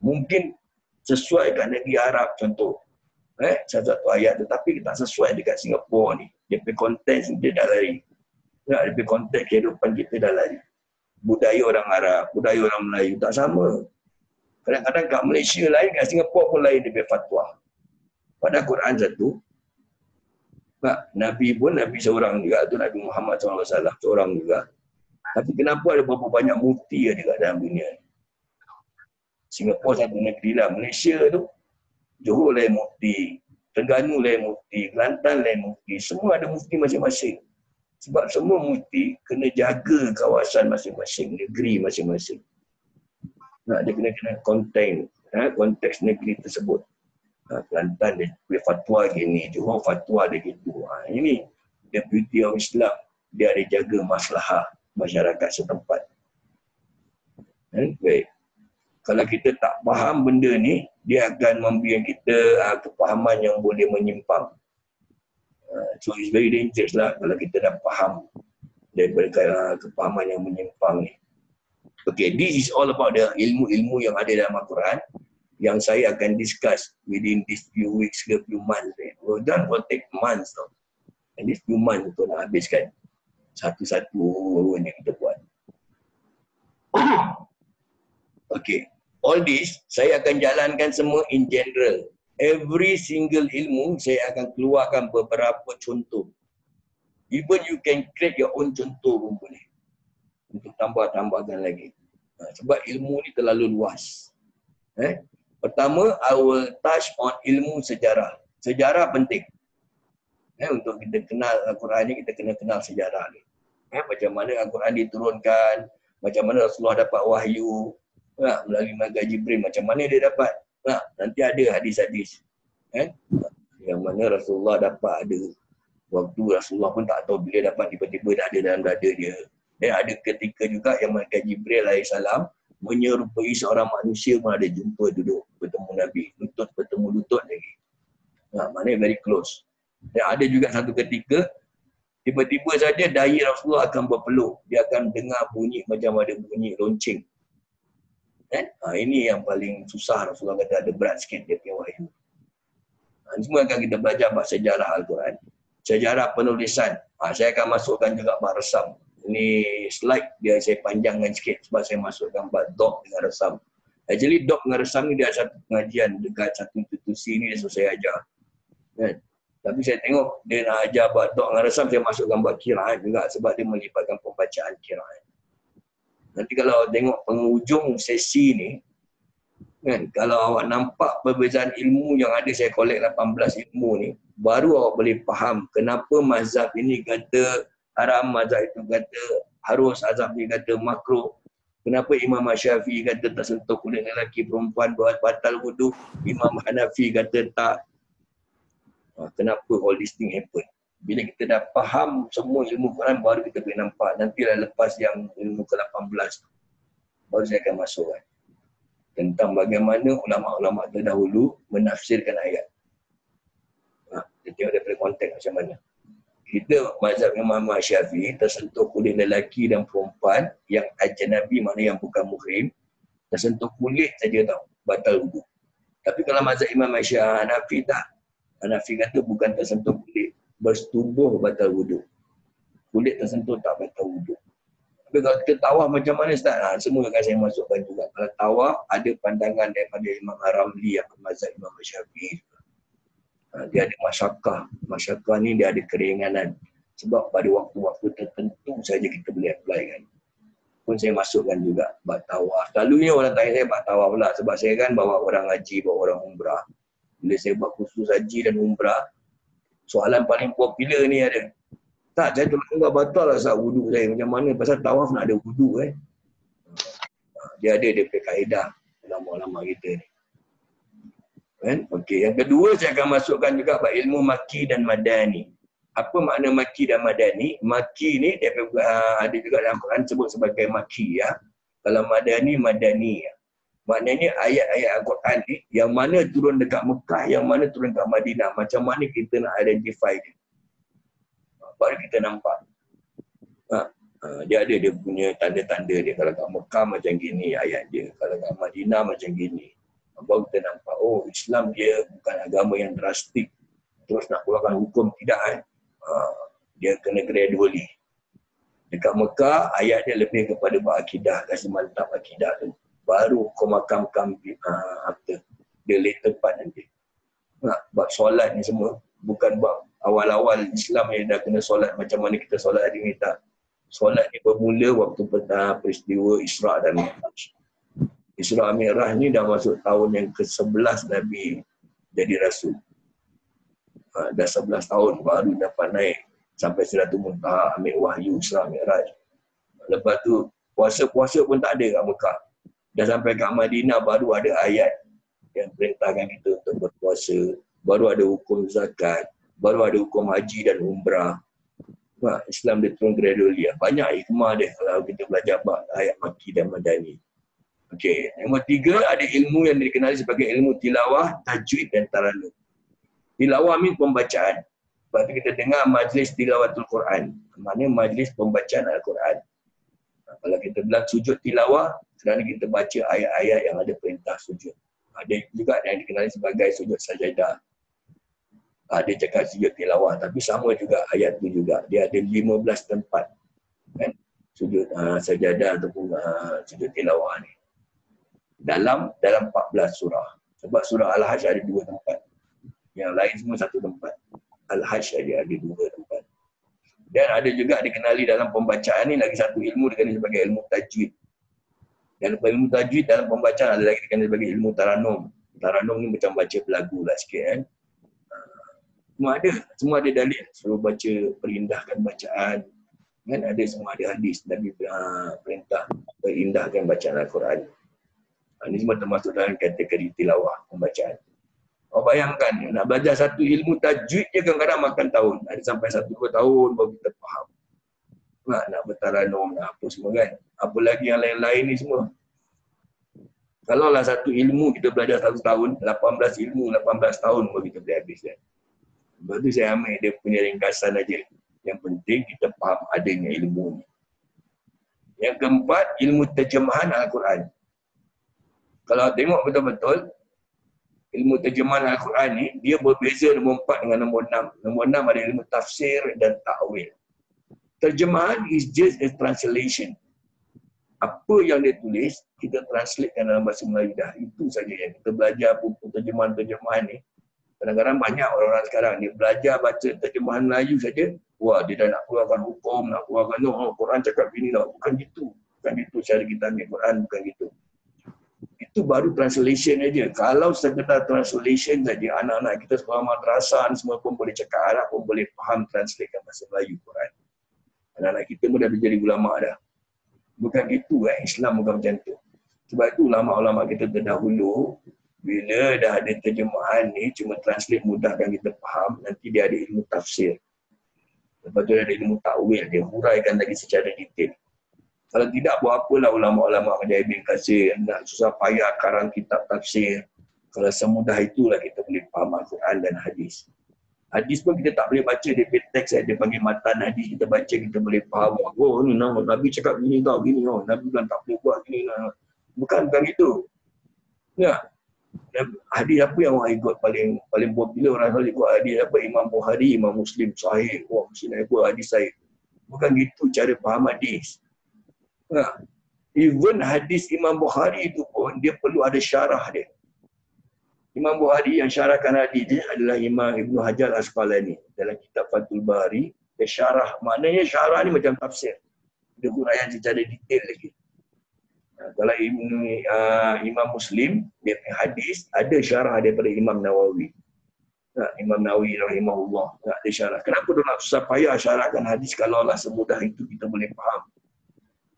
Mungkin sesuai kat negeri Arab contoh. Satu ayat tu tapi tak sesuai dekat Singapura ni. Dia punya konteks dia dah lari. Dia punya konteks kehidupan kita dah lari. Budaya orang Arab, budaya orang Melayu tak sama. Kadang-kadang kat Malaysia lain, kat Singapura pun lain dia punya fatwa. Pada Quran satu, Nabi pun Nabi seorang juga tu, Nabi Muhammad SAW seorang juga. Tapi kenapa ada berapa banyak mufti juga dalam dunia ni? Singapura satu negeri lah, Malaysia tu Johor lain mufti, Terengganu lain mufti, Kelantan lain mufti, semua ada mufti masing-masing. Sebab semua mufti kena jaga kawasan masing-masing, negeri masing-masing. Dia kena contain konteks negeri tersebut. Kelantan dia punya fatwa gini, Johor fatwa dia gitu. Ini the beauty of Islam. Dia ada jaga maslahah masyarakat setempat. Baik. Kalau kita tak faham benda ni, dia akan membiarkan kita kepahaman yang boleh menyimpang. So it's very dangerous lah kalau kita dah faham daripada kepahaman yang menyimpang ni. Okay, this is all about the ilmu-ilmu yang ada dalam Al-Quran yang saya akan discuss within these few weeks ke few months. Well done will take months tau. And these few months untuk nak habiskan satu-satu yang kita buat. Okay, all this saya akan jalankan semua in general. Every single ilmu saya akan keluarkan beberapa contoh. Even you can create your own contoh pun boleh. Untuk tambah-tambahkan lagi. Sebab ilmu ni terlalu luas. Pertama, I will touch on ilmu sejarah. Sejarah penting. Untuk kita kenal Al-Quran ni, kita kena kenal sejarah ni. Macam mana Al-Quran diturunkan, macam mana Rasulullah dapat wahyu, melalui malaikat Jibril, macam mana dia dapat. Nanti ada hadis-hadis. Yang mana Rasulullah dapat ada. Waktu Rasulullah pun tak tahu bila dapat, tiba-tiba dah ada dalam dada dia. Dan ada ketika juga yang malaikat Jibril AS menyerupai seorang manusia pun ada jumpa duduk bertemu Nabi. Lutut bertemu lutut lagi. Maknanya very close. Dan ada juga satu ketika, tiba-tiba saja dahi Rasulullah akan berpeluk. Dia akan dengar bunyi macam ada bunyi lonceng. Ini yang paling susah. Rasulullah kata ada berat sikit dia punya wahyu. Ini semua akan kita belajar bahasa sejarah Al-Quran. Sejarah penulisan. Saya akan masukkan juga bab resam. Ini slide dia saya panjangkan sikit sebab saya masukkan bab dog dengan resam. Actually dog dengan resam ni dia ada satu pengajian dekat satu institusi ni yang saya ajar. Tapi saya tengok dia nak ajar bab dog dengan resam, saya masukkan bab kiraan juga sebab dia melibatkan pembacaan kiraan. Nanti kalau tengok penghujung sesi ni, kalau awak nampak perbezaan ilmu yang ada, saya collect 18 ilmu ni, baru awak boleh faham kenapa mazhab ini kata haram, mazhab itu kata harus, mazhab ni kata makruh. Kenapa Imam Syafi'i kata tak sentuh kulit lelaki perempuan buat batal wudu, Imam Hanafi kata tak. Kenapa all this thing happen? Bila kita dah faham semua ilmu Quran, baru kita boleh nampak. Nantilah lepas yang ilmu ke-18, baru saya akan masukkan tentang bagaimana ulama-ulama terdahulu menafsirkan ayat. Kita tengok daripada konteks macam mana. Kita mazhab Imam Syafi'i tersentuh kulit lelaki dan perempuan yang ajnabi, maknanya yang bukan muhrim, tersentuh kulit saja tau, batal wudu. Tapi kalau mazhab Imam Hanafi tak. Hanafi kata bukan tersentuh kulit, bersetubuh batal wudu. Kulit tersentuh tak batal wudu. Tapi kalau kita tawaf macam mana Ustaz? Semua akan saya masukkan juga. Kalau tawaf ada pandangan daripada Imam Ar-Ramli yang mazhab Imam Syafi'i. Dia ada masyakkah. Masyakkah ni dia ada keringanan. Sebab pada waktu-waktu tertentu saja kita boleh apply kan. Pun saya masukkan juga bab tawaf. Selalunya orang tanya saya bab tawaf pula. Sebab saya kan bawa orang haji, bawa orang umrah. Bila saya buat kursus haji dan umrah, soalan paling popular ni ada. Tak, saya tolong batal lah saat wudu saya. Macam mana? Pasal tawaf nak ada wudu kan. Dia ada dia punya kaedah ulama-ulama kita ni. Okey, yang kedua saya akan masukkan juga bab ilmu maki dan madani. Apa makna maki dan madani? Maki ni dia ada juga dalam Quran sebut sebagai maki ya. Kalau madani, madani ya. Maknanya ayat-ayat Al-Quran ni yang mana turun dekat Mekah, yang mana turun dekat Madinah. Macam mana kita nak identify dia. Baru kita nampak. Dia ada dia punya tanda-tanda dia. Kalau kat Mekah macam gini ayat dia. Kalau kat Madinah macam gini. Baru kita nampak, oh Islam dia bukan agama yang drastik. Terus nak keluarkan hukum, tidak kan. Dia kena gradually. Dekat Mekah ayat dia lebih kepada bab akidah. Kasih mantap akidah tu. Baru hukum makam-makam after. Dia later part nanti. Bab solat ni semua. Bukan bab awal-awal Islam yang dah kena solat macam mana kita solat hari ni, tak. Solat ni bermula waktu peristiwa Isra' dan Mi'raj. Isra' Mi'raj ni dah masuk tahun yang ke-11 Nabi jadi Rasul. Dah 11 tahun baru dapat naik sampai Sidratul Muntaha ambil wahyu Isra' Mi'raj. Lepas tu puasa-puasa pun tak ada kat Mekah. Dah sampai kat Madinah baru ada ayat yang perintahkan kita untuk berpuasa. Baru ada hukum zakat. Baru ada hukum haji dan umrah. Islam dia turun gradually. Banyak hikmah dia kalau kita belajar ayat maki dan madani. Okey, nombor 3 ada ilmu yang dikenali sebagai ilmu tilawah, tajwid dan taranum. Tilawah ni pembacaan. Sebab tu kita dengar majlis tilawatul Quran. Maknanya majlis pembacaan Al-Quran. Kalau kita bilang sujud tilawah, kerana kita baca ayat-ayat yang ada perintah sujud. Ada juga yang dikenali sebagai sujud sajadah. Ada cakap sujud tilawah, tapi sama juga ayat tu juga. Dia ada 15 tempat. Kan? Sujud sajadah ataupun sujud tilawah ni. Dalam 14 surah. Sebab surah Al-Hajj ada 2 tempat. Yang lain semua 1 tempat. Al-Hajj ada 2 tempat. Dan ada juga dikenali dalam pembacaan ni lagi satu ilmu dikenali sebagai ilmu tajwid. Dan ilmu tajwid dalam pembacaan ada lagi dikenali sebagai ilmu taranum. Taranum ni macam baca berlagu lah sikit kan. Semua ada dalil. Suruh baca, perindahkan bacaan. Kan ada semua ada hadis. Nabi perintah perindahkan bacaan Al-Quran. Ini semua termasuk dalam kategori tilawah, pembacaan. Bayangkan, nak belajar satu ilmu tajwid je kadang-kadang makan tahun. Ada sampai 1-2 tahun baru kita faham. Nak bertaranum, nak apa semua kan. Apa lagi yang lain-lain ni semua. Kalaulah satu ilmu kita belajar 1 tahun, 18 ilmu, 18 tahun baru kita boleh habis kan. Lepas tu saya ambil dia punya ringkasan aja. Yang penting kita faham adanya ilmu ni. Yang keempat, ilmu terjemahan Al-Quran. Kalau tengok betul-betul, ilmu terjemahan Al-Quran ni, dia berbeza nombor 4 dengan nombor 6. Nombor 6 ada ilmu tafsir dan ta'wil. Terjemahan is just a translation. Apa yang dia tulis, kita translatekan dalam bahasa Melayu dah. Itu saja yang kita belajar buku terjemahan-terjemahan ni. Kadang-kadang banyak orang-orang sekarang ni belajar baca terjemahan Melayu saja. Wah, dia dah nak keluarkan hukum, nak keluarkan, Quran cakap gini lah. Bukan gitu. Bukan gitu cara kita ambil Quran, bukan gitu. Itu baru translation aja. Kalau sekedar translation saja, anak-anak kita sekolah madrasah semua pun boleh cakap Arab, pun boleh faham translatekan bahasa Melayu Quran. Anak-anak kita pun dah jadi ulama dah. Bukan gitu Islam bukan macam tu. Sebab itu ulama-ulama kita terdahulu, bila dah ada terjemahan ni, cuma translate mudahkan kita faham, nanti dia ada ilmu tafsir. Lepas tu dia ada ilmu ta'wil, dia huraikan lagi secara detail. Kalau tidak, buat apalah ulama-ulama macam Ibn Katsir nak susah payah karang kitab tafsir. Kalau semudah itulah kita boleh faham Al-Quran dan hadis. Hadis pun kita tak boleh baca, dia teks, dia panggil matan hadis, kita baca, kita boleh faham. Oh ni Nabi cakap gini tau, gini oh. Nabi bilang tak boleh buat gini. Bukan gitu. Ya. Hadis apa yang orang ikut paling popular orang selalu ikut hadis apa? Imam Bukhari, Imam Muslim, Sahih. Wah, mesti nak ikut hadis Sahih. Bukan gitu cara faham hadis. Nah, even hadis Imam Bukhari itu pun dia perlu ada syarah dia. Imam Bukhari yang syarahkan hadis dia adalah Imam Ibn Hajar Al-Asqalani dalam kitab Fathul Bari. Dia syarah, maknanya syarah ni macam tafsir. Dia huraian secara detail lagi. Nah, kalau Imam Muslim dia punya hadis ada syarah daripada Imam Nawawi. Nah, Imam Nawawi rahimahullah ada syarah. Kenapa dia nak susah payah syarahkan hadis kalau lah semudah itu kita boleh faham?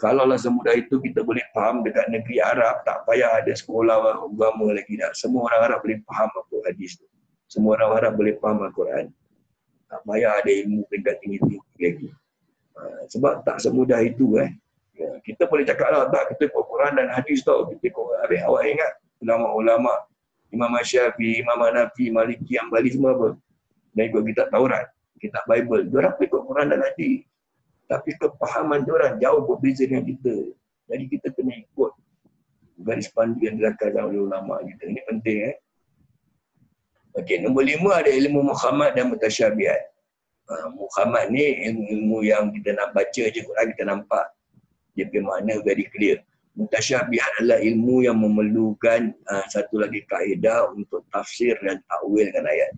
Kalaulah semudah itu kita boleh faham dekat negeri Arab, tak payah ada sekolah agama lagi dah. Semua orang Arab boleh faham apa hadis tu. Semua orang Arab boleh faham Al-Quran. Tak payah ada ilmu peringkat tinggi-tinggi lagi. Sebab tak semudah itu Ya, kita boleh cakap lah, tak kita ikut Quran dan hadis tau. Kita ikut habis awak ingat ulama-ulama Imam Syafi'i, Imam Hanafi, Maliki, Ambali semua apa? Dan ikut kitab Taurat, kitab Bible. Diorang ikut Quran dan hadis. Tapi kepahaman diorang jauh berbeza dengan kita. Jadi kita kena ikut garis pandu yang dilakukan oleh ulama kita. Ini penting Okey, nombor 5 ada ilmu Muhammad dan mutasyabihat. Muhammad ni ilmu yang kita nak baca je Quran kita nampak. Dia punya makna very clear. Mutasyabihat adalah ilmu yang memerlukan satu lagi kaedah untuk tafsir dan takwil dengan ayat.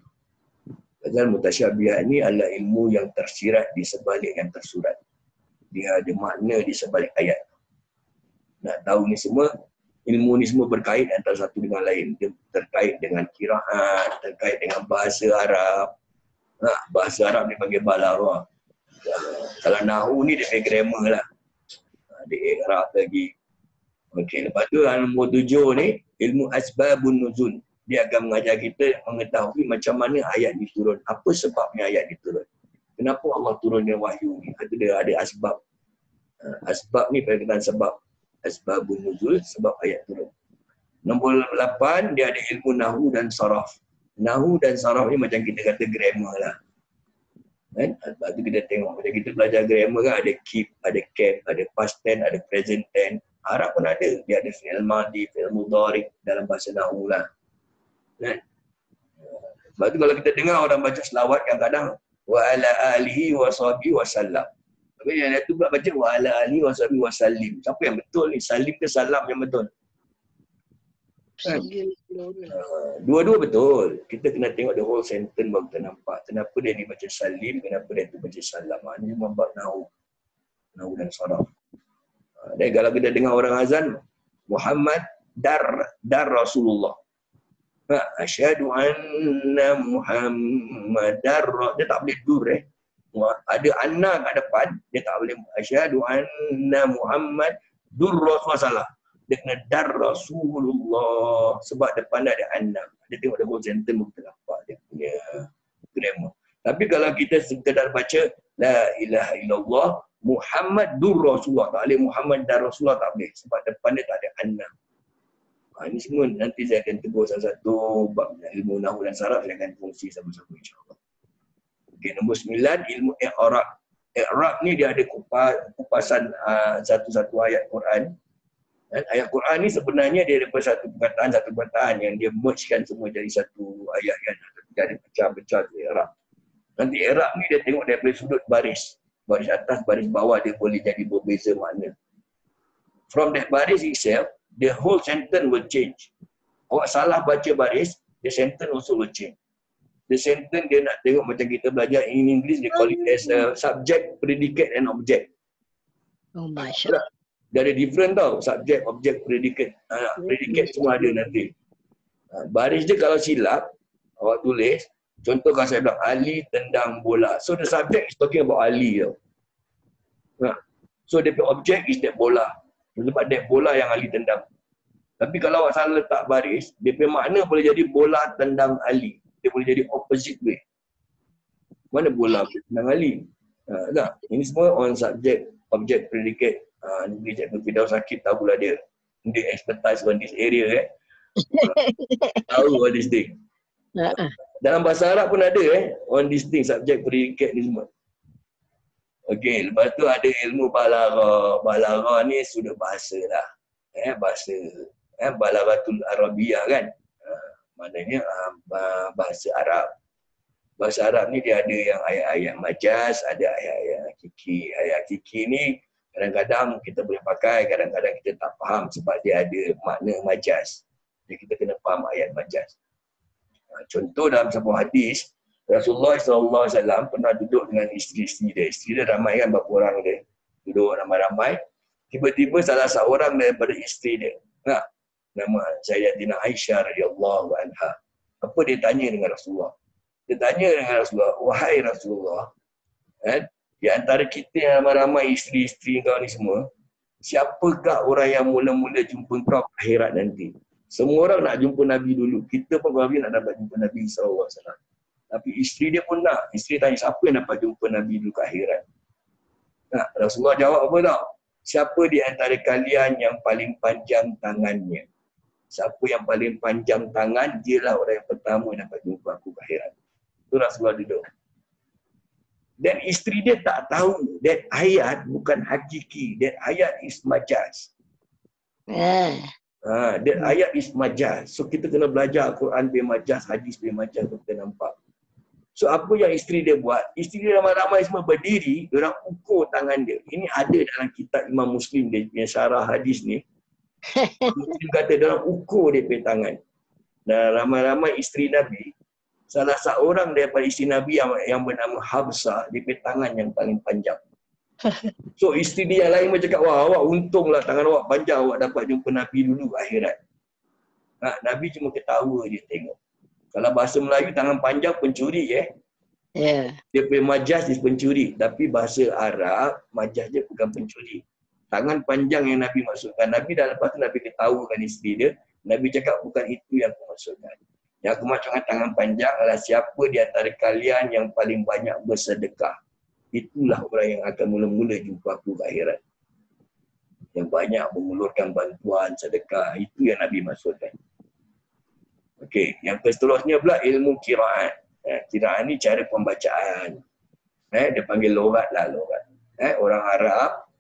Pasal mutasyabihat ni adalah ilmu yang tersirat di sebalik yang tersurat. Dia ada makna di sebalik ayat. Nak tahu ni semua, ilmu ni semua berkait antara satu dengan lain. Dia terkait dengan qiraat, terkait dengan bahasa Arab. Bahasa Arab ni panggil balaghah. Kalau nahu ni dia panggil grammar lah. Dia i'rab lagi. Okey, lepas tu nombor 7 ni, ilmu asbabun nuzul. Dia akan mengajar kita mengetahui macam mana ayat ni turun. Apa sebabnya ayat ni turun. Kenapa Allah turunkan wahyu ni. Ada asbab. Asbab ni berkaitan sebab. Asbabun nuzul, sebab ayat turun. Nombor 8, dia ada ilmu nahu dan saraf. Nahu dan saraf ni macam kita kata grammar lah. Kan? Lepas tu kita tengok. Macam kita belajar grammar kan ada keep, ada kept, ada past tense, ada present tense. Arab pun ada. Dia ada fi'il madhi, fi'il mudhari dalam bahasa nahu lah. Kan? Sebab tu kalau kita dengar orang baca selawat kadang-kadang wa ala alihi wa sahbihi wa sallam. Tapi yang tu pula baca wa ala alihi wa sahbihi wa sallim. Siapa yang betul ni? Salim ke salam yang betul? Kan? Dua-dua betul. Kita kena tengok the whole sentence baru kita nampak. Kenapa dia ni baca salim, kenapa dia tu baca salam. Ini membab nahu. Nahu dan saraf. Dan kalau kita dengar orang azan Muhammad dar Rasulullah. Asyhadu anna Muhammadar dia tak boleh dur ada anna kat depan, dia tak boleh asyhadu anna Muhammad Rasulullah salah. Dia kena dar Rasulullah sebab depan ada anna. Dia tengok the whole sentence pun kita nampak dia punya grammar. Tapi kalau kita sekadar baca la ilaha illallah Muhammadur Rasulullah, tak boleh Muhammad dan Rasulullah, tak boleh sebab depan dia tak ada anna. Ini semua nanti saya akan tegur satu-satu bab ilmu nahwu dan saraf, saya akan kongsi sama-sama insya-Allah. Okey, nombor 9 ilmu i'rab. I'rab ni dia ada kupasan satu-satu ayat Quran. Dan ayat Quran ni sebenarnya dia ada satu perkataan yang dia mergekan semua jadi satu ayat kan. Dia ada pecah-pecah tu i'rab. Nanti i'rab ni dia tengok daripada sudut baris. Baris atas, baris bawah dia boleh jadi berbeza makna. From that baris itself, the whole sentence will change. Awak salah baca baris, the sentence also will change. The sentence dia nak tengok macam kita belajar in English, dia call it as a subject, predicate and object. Oh, Masya Allah. Dia ada different tau, subject, object, predicate. Predicate semua ada nanti. Baris dia kalau silap, awak tulis, contoh kalau saya bilang Ali tendang bola. So the subject is talking about Ali tau. So the object is that bola. Sebab that bola yang Ali tendang. Tapi kalau awak salah letak baris, dia punya makna boleh jadi bola tendang Ali. Dia boleh jadi opposite way. Mana bola tendang Ali? Tak? Ini semua on subject, object, predicate. Nanti Cikgu Firdaus sakit tahulah dia. Dia expertise on this area tahu all this thing. Dalam bahasa Arab pun ada on this thing, subject, predicate ni semua. Okey, lepas tu ada ilmu balaghah. Balaghah ni sudah bahasa lah. Bahasa balaghatul Arabiyah kan. Maknanya bahasa Arab. Bahasa Arab ni dia ada yang ayat-ayat majaz, ada ayat-ayat hakiki. Ayat hakiki ni kadang-kadang kita boleh pakai, kadang-kadang kita tak faham sebab dia ada makna majaz. Jadi kita kena faham ayat majaz. Contoh dalam sebuah hadis, Rasulullah SAW pernah duduk dengan isteri-isteri dia. Isteri dia ramai kan, berapa orang dia. Duduk ramai-ramai. Tiba-tiba salah seorang daripada isteri dia. Nama Sayyidatina Aisyah radhiyallahu anha. Apa dia tanya dengan Rasulullah? Dia tanya dengan Rasulullah, wahai Rasulullah, di antara kita yang ramai-ramai isteri-isteri kau ni semua, siapakah orang yang mula-mula jumpa kau akhirat nanti? Semua orang nak jumpa Nabi dulu. Kita pun nak dapat jumpa Nabi SAW. Tapi isteri dia pun nak. Isteri tanya, siapa yang dapat jumpa Nabi dulu ke akhirat? Rasulullah jawab apa tau? Siapa di antara kalian yang paling panjang tangannya? Siapa yang paling panjang tangan, dialah orang yang pertama yang dapat jumpa aku ke akhirat. Itu Rasulullah duduk. Dan isteri dia tak tahu that ayat bukan hakiki. That ayat is majaz. That ayat is majaz. So kita kena belajar Quran be majaz, hadis be majaz, kita nampak. So apa yang isteri dia buat? Isteri dia ramai-ramai semua berdiri, dia orang ukur tangan dia. Ini ada dalam kitab Imam Muslim dia punya syarah hadis ni. Muslim kata dia orang ukur dia punya tangan. Dan ramai-ramai isteri Nabi, salah seorang daripada isteri Nabi yang bernama Habsah, dia punya tangan yang paling panjang. So isteri dia yang lain macam cakap, wah awak untunglah tangan awak panjang, awak dapat jumpa Nabi dulu akhirat. Nabi cuma ketawa dia tengok. Kalau bahasa Melayu tangan panjang pencuri Dia punya majaz is pencuri, tapi bahasa Arab majaz dia bukan pencuri. Tangan panjang yang Nabi maksudkan. Nabi dah lepas tu Nabi ketawakan isteri dia. Nabi cakap bukan itu yang aku maksudkan. Yang aku maksudkan tangan panjang adalah siapa di antara kalian yang paling banyak bersedekah. Itulah orang yang akan mula-mula jumpa aku ke akhirat. Yang banyak mengulurkan bantuan, sedekah. Itu yang Nabi maksudkan. Okey, yang seterusnya pula ilmu qiraat. Qiraat ni cara pembacaan. Dia panggil logat lah, logat. Orang Arab,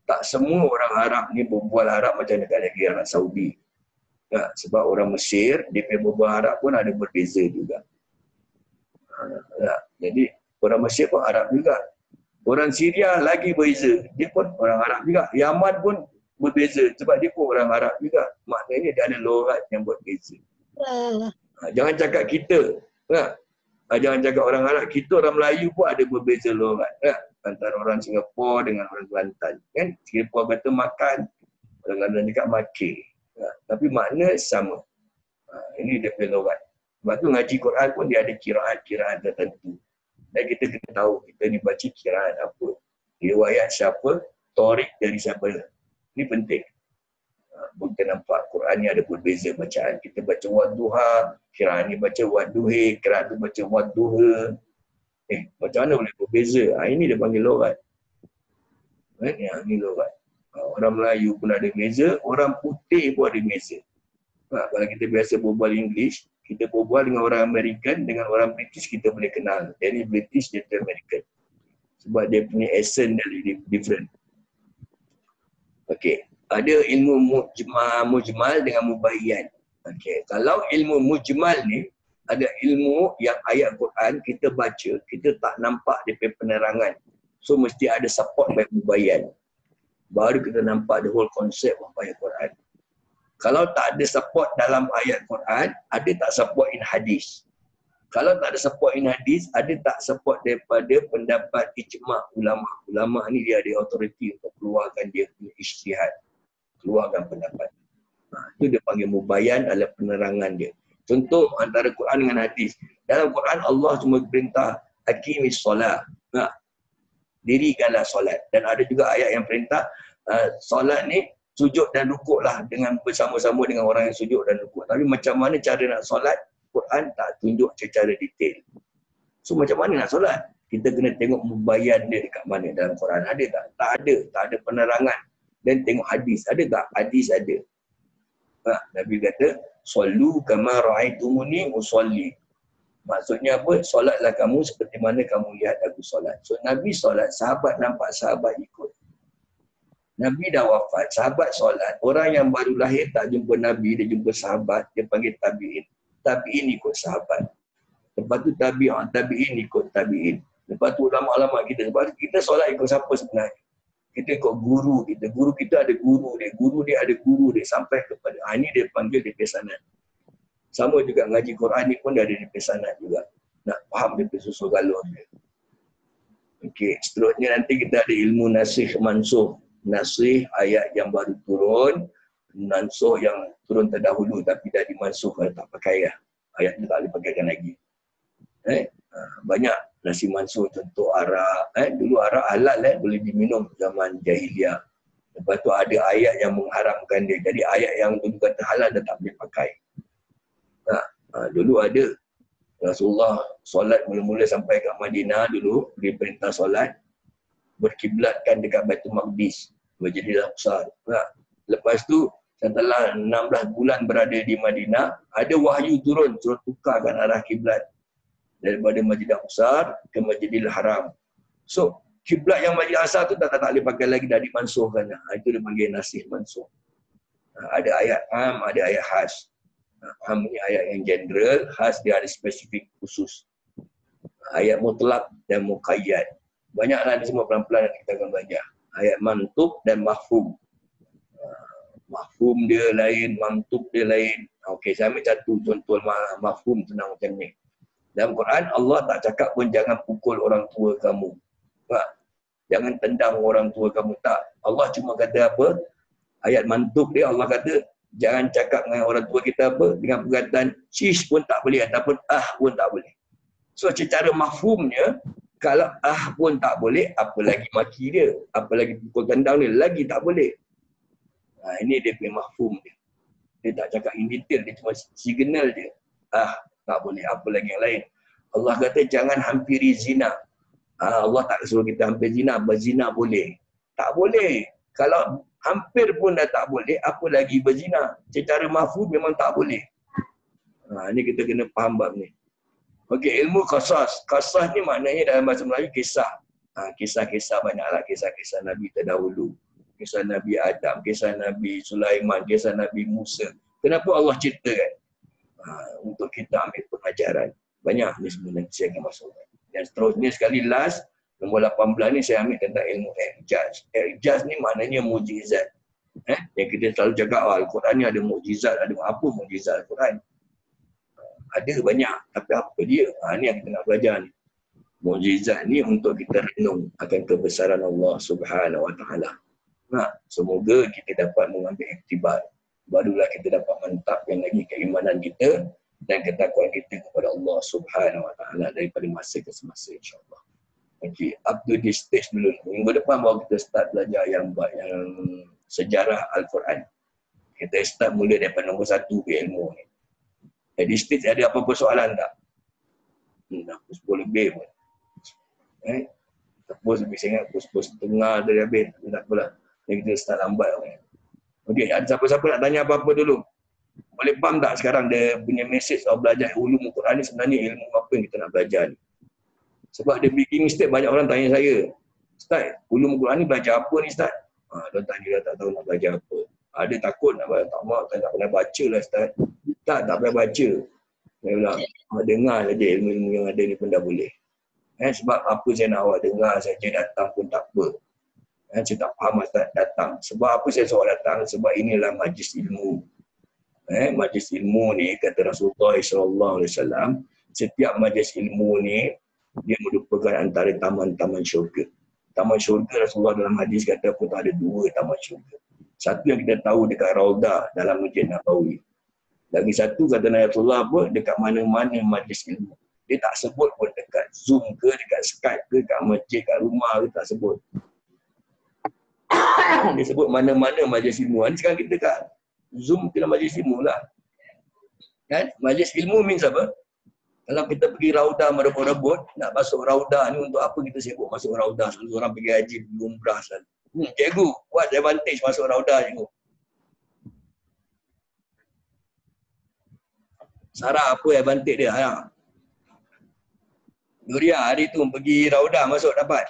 tak semua orang Arab ni berbual Arab macam negara-negara Saudi. Sebab orang Mesir, dia punya berbual Arab pun ada berbeza juga. Jadi orang Mesir pun Arab juga. Orang Syria lagi berbeza. Dia pun orang Arab juga. Yaman pun berbeza sebab dia pun orang Arab juga. Maknanya dia ada logat yang berbeza. Jangan cakap kita. Jangan cakap orang Arab. Kita orang Melayu pun ada berbeza logat. Antara orang Singapura dengan orang Kelantan. Kan? Singapura kata makan, orang Kelantan cakap makan. Tapi makna sama. Ini dia punya loghat. Sebab tu ngaji Quran pun dia ada kiraat-kiraat tertentu. Dan kita kena tahu kita ni baca kiraat apa. Riwayat siapa, Tariq dari siapa. Ini penting. Kita nampak Quran ni ada berbeza bacaan. Kita baca wadduha, kiraat ni baca wadduhe, kiraat tu baca wadduha. Macam mana boleh berbeza? Ini dia panggil loghat. Ini loghat. Orang Melayu pun ada beza, orang putih pun ada beza. Kalau kita biasa berbual English, kita berbual dengan orang American, dengan orang British kita boleh kenal. Jadi British dia American. Sebab dia punya accent dia different. Okey. Ada ilmu mujmal dengan mubayyan. Okey. Kalau ilmu mujmal ni, ada ilmu yang ayat Quran kita baca, kita tak nampak dia punya penerangan. So mesti ada support by mubayyan. Baru kita nampak the whole concept of ayat Quran. Kalau tak ada support dalam ayat Quran, ada tak support in hadis. Kalau tak ada support in hadis, ada tak support daripada pendapat ijma' ulama. Ulama ni dia ada authority untuk keluarkan dia punya ijtihad. Keluarkan pendapat. Itu dia panggil mubayyan adalah penerangan dia. Contoh antara Quran dengan hadis. Dalam Quran Allah cuma perintah aqimis solat. Dirikanlah solat. Dan ada juga ayat yang perintah solat ni sujud dan rukuklah dengan bersama-sama dengan orang yang sujud dan rukuk. Tapi macam mana cara nak solat, Quran tak tunjuk secara detail. So macam mana nak solat? Kita kena tengok mubayyan dia dekat mana dalam Quran. Ada tak? Tak ada. Tak ada penerangan. Dan tengok hadis. Ada tak? Hadis ada. Nabi kata, Sallu kama ra'aitumuni usolli. Maksudnya apa? Solatlah kamu seperti mana kamu lihat aku solat. So Nabi solat, sahabat nampak, sahabat ikut. Nabi dah wafat, sahabat solat. Orang yang baru lahir tak jumpa Nabi, dia jumpa sahabat, dia panggil tabi'in. Tabi'in ikut sahabat. Lepas tu tabi'in ikut tabi'in. Lepas tu ulama-ulama kita, lepas tu kita solat ikut siapa sebenarnya? Kita ikut guru kita. Guru kita ada guru dia. Guru dia ada guru dia. Sampai kepada, ini dia panggil dia pesanat. Sama juga ngaji Quran ni pun dia ada di pesanat juga. Nak faham dia susul galur dia. Okey, seterusnya nanti kita ada ilmu nasikh mansuh. Nasikh ayat yang baru turun, mansuh yang turun terdahulu tapi dah dimansuh kalau tak pakai lah. Ayat tu tak boleh pakaikan lagi. Banyak nasi mansuh, contoh arak. Dulu arak halal boleh diminum zaman jahiliah. Lepas tu ada ayat yang mengharamkan dia. Jadi ayat yang dulu kata halal dah tak boleh pakai. Dulu ada Rasulullah solat mula-mula sampai kat Madinah dulu, dia perintah solat berkiblatkan dekat Baitul Maqdis, Masjidil Aqsa. Lepas tu setelah 16 bulan berada di Madinah, ada wahyu turun suruh tukarkan arah kiblat daripada Masjidil Aqsa ke Masjidil Haram. So kiblat yang Masjidil Aqsa tu tak boleh pakai lagi, dah dimansuhkan. Itu dia panggil nasikh mansuh. Ada ayat am, ada ayat khas. Am ni ayat yang general, khas dia ada spesifik khusus. Ayat mutlak dan muqayyad. Banyaklah ni semua pelan-pelan kita akan belajar. Ayat mantuk dan mafhum. Mafhum dia lain, mantuk dia lain. Okey, saya ambil satu contoh mafhum senang macam ni. Dalam Quran Allah tak cakap pun jangan pukul orang tua kamu. Jangan tendang orang tua kamu, tak. Allah cuma kata apa? Ayat mantuk dia Allah kata jangan cakap dengan orang tua kita apa? Dengan perkataan cis pun tak boleh ataupun pun tak boleh. So secara mafhumnya, kalau pun tak boleh, apa lagi maki dia? Apa lagi pukul tendang dia? Lagi tak boleh. Ini dia punya mafhum dia. Dia tak cakap in detail, dia cuma signal dia. Tak boleh, apa lagi yang lain. Allah kata jangan hampiri zina. Allah tak suruh kita hampir zina, berzina boleh. Tak boleh. Kalau hampir pun dah tak boleh, apa lagi berzina? Secara mafhum memang tak boleh. Ini kita kena faham bab ni. Okey, ilmu qasas. Qasas ni maknanya dalam bahasa Melayu kisah. Kisah-kisah banyaklah, kisah-kisah Nabi terdahulu. Kisah Nabi Adam, kisah Nabi Sulaiman, kisah Nabi Musa. Kenapa Allah ceritakan? Untuk kita ambil pengajaran. Banyak ni sebenarnya saya akan masukkan. Dan seterusnya sekali last, nombor 18 ni saya ambil tentang ilmu i'jaz. I'jaz ni maknanya mukjizat. Yang kita selalu cakap Al-Quran ni ada mukjizat, ada apa mukjizat Al-Quran? Ada banyak, tapi apa dia? Ni yang kita nak belajar ni. Mukjizat ni untuk kita renung akan kebesaran Allah Subhanahu Wa Taala. Semoga kita dapat mengambil iktibar. Barulah kita dapat mantapkan lagi keimanan iman kita dan ketakwaan kita kepada Allah Subhanahu Wa Taala daripada masa ke semasa, insya-Allah. Okey, up to this stage dulu. Minggu depan baru kita start belajar yang sejarah Al-Quran. Kita start mula daripada nombor 1 ke ilmu ni. Di stage ada apa-apa soalan tak? Dah pukul 10 lebih pun. Terpus lebih sangat, pukul 10:30 dah habis. Tak apalah. Jadi kita start lambat. Okey, ada siapa-siapa nak tanya apa-apa dulu? Boleh faham tak sekarang dia punya message of belajar ulum Al-Quran ni sebenarnya ilmu apa yang kita nak belajar ni? Sebab dia beginning stage banyak orang tanya saya, Ustaz, ulum Al-Quran ni belajar apa ni Ustaz? Dia tanya dia tak tahu nak belajar apa. Ada takut nak belajar, tak mahu, tak pernah baca lah Ustaz. Tak pernah baca. Saya bilang, dengar saja ilmu-ilmu yang ada ni pun dah boleh. Sebab apa saya nak awak dengar saja datang pun tak apa. Saya tak faham Ustaz datang. Sebab apa saya suruh datang? Sebab inilah majlis ilmu. Majlis ilmu ni kata Rasulullah SAW, setiap majlis ilmu ni dia merupakan antara taman-taman syurga. Taman syurga Rasulullah dalam hadis kata pun ada 2 taman syurga. Satu yang kita tahu dekat Raudah dalam Masjid Nabawi. Lagi satu kata Nabi Rasulullah apa, dekat mana-mana majlis ilmu. Dia tak sebut pun dekat Zoom ke, dekat Skype ke, dekat masjid, kat rumah ke, tak sebut. Dia sebut mana-mana majlis ilmu. Ini sekarang kita kat Zoom kena majlis ilmu lah. Kan? Majlis ilmu means apa? Kalau kita pergi Raudah merebut-rebut, nak masuk Raudah ni untuk apa kita sibuk masuk Raudah? Selalu orang pergi haji, pergi umrah selalu. Cikgu, what advantage masuk Raudah cikgu? Sarah, apa advantage dia? Doria hari tu pergi Raudah masuk dapat.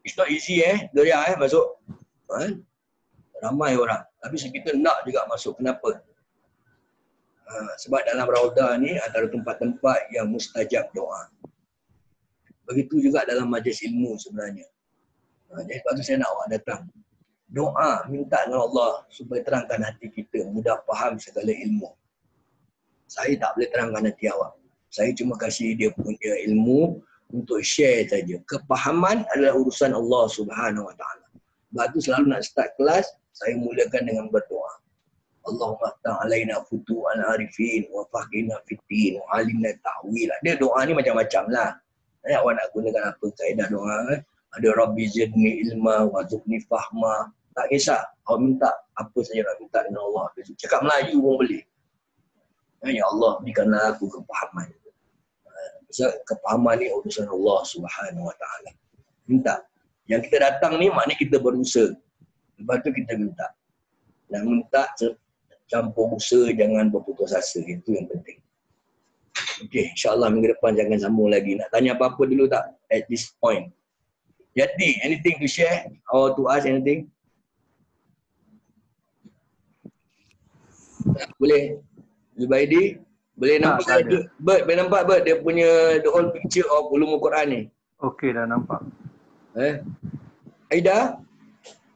It's not easy Doria masuk. Ramai orang. Tapi kita nak juga masuk. Kenapa? Sebab dalam Raudah ni antara tempat-tempat yang mustajab doa. Begitu juga dalam majlis ilmu sebenarnya. Jadi sebab tu saya nak awak datang. Doa, minta dengan Allah supaya terangkan hati kita, mudah faham segala ilmu. Saya tak boleh terangkan hati awak. Saya cuma kasih dia punya ilmu untuk share saja. Kepahaman adalah urusan Allah Subhanahu Wa Taala. Sebab tu selalu nak start kelas, saya mulakan dengan berdoa. Allahumma ta'alaina futu'an arifin wa faqina fitin wa alimna ta'wil. Dia doa ni macam-macam lah. Awak nak gunakan apa kaedah doa? Ada Rabbi zidni ilma wa zukni fahma. Tak kisah. Awak minta apa saja nak minta dengan Allah. Cakap Melayu pun boleh. Ya Allah, berikanlah aku kepahaman. Kepahaman ni urusan Allah Subhanahu Wa Taala. Minta. Yang kita datang ni maknanya kita berusaha. Lepas tu kita minta. Dan minta campur usaha, jangan berputus asa. Itu yang penting. Okey, insyaAllah minggu depan jangan sambung lagi. Nak tanya apa-apa dulu tak? At this point. Yati, anything to share or to ask anything? Boleh? Zubaidi? Boleh nampak Bert, boleh nampak Bert dia punya the whole picture of ulumul Quran ni? Okey, dah nampak. Aida?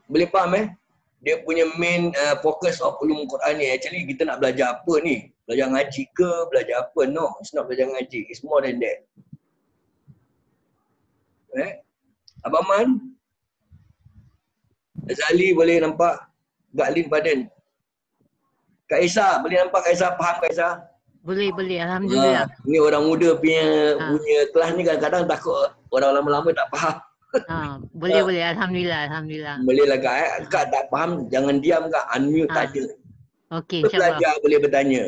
Boleh faham dia punya main focus of ulumul Quran ni. Actually kita nak belajar apa ni? Belajar ngaji ke? Belajar apa? No, it's not belajar ngaji. It's more than that. Abang Man? Azali boleh nampak? Gaklin Badan? Kak Isa, boleh nampak Kak Isa? Faham Kak Isa? Boleh. Alhamdulillah. Ni orang muda punya kelas ni kadang-kadang takut orang lama-lama tak faham. Boleh. Alhamdulillah. Boleh lah Kak. Kak tak faham, jangan diam Kak. Unmute tanya. Okey, insyaAllah. Belajar boleh bertanya.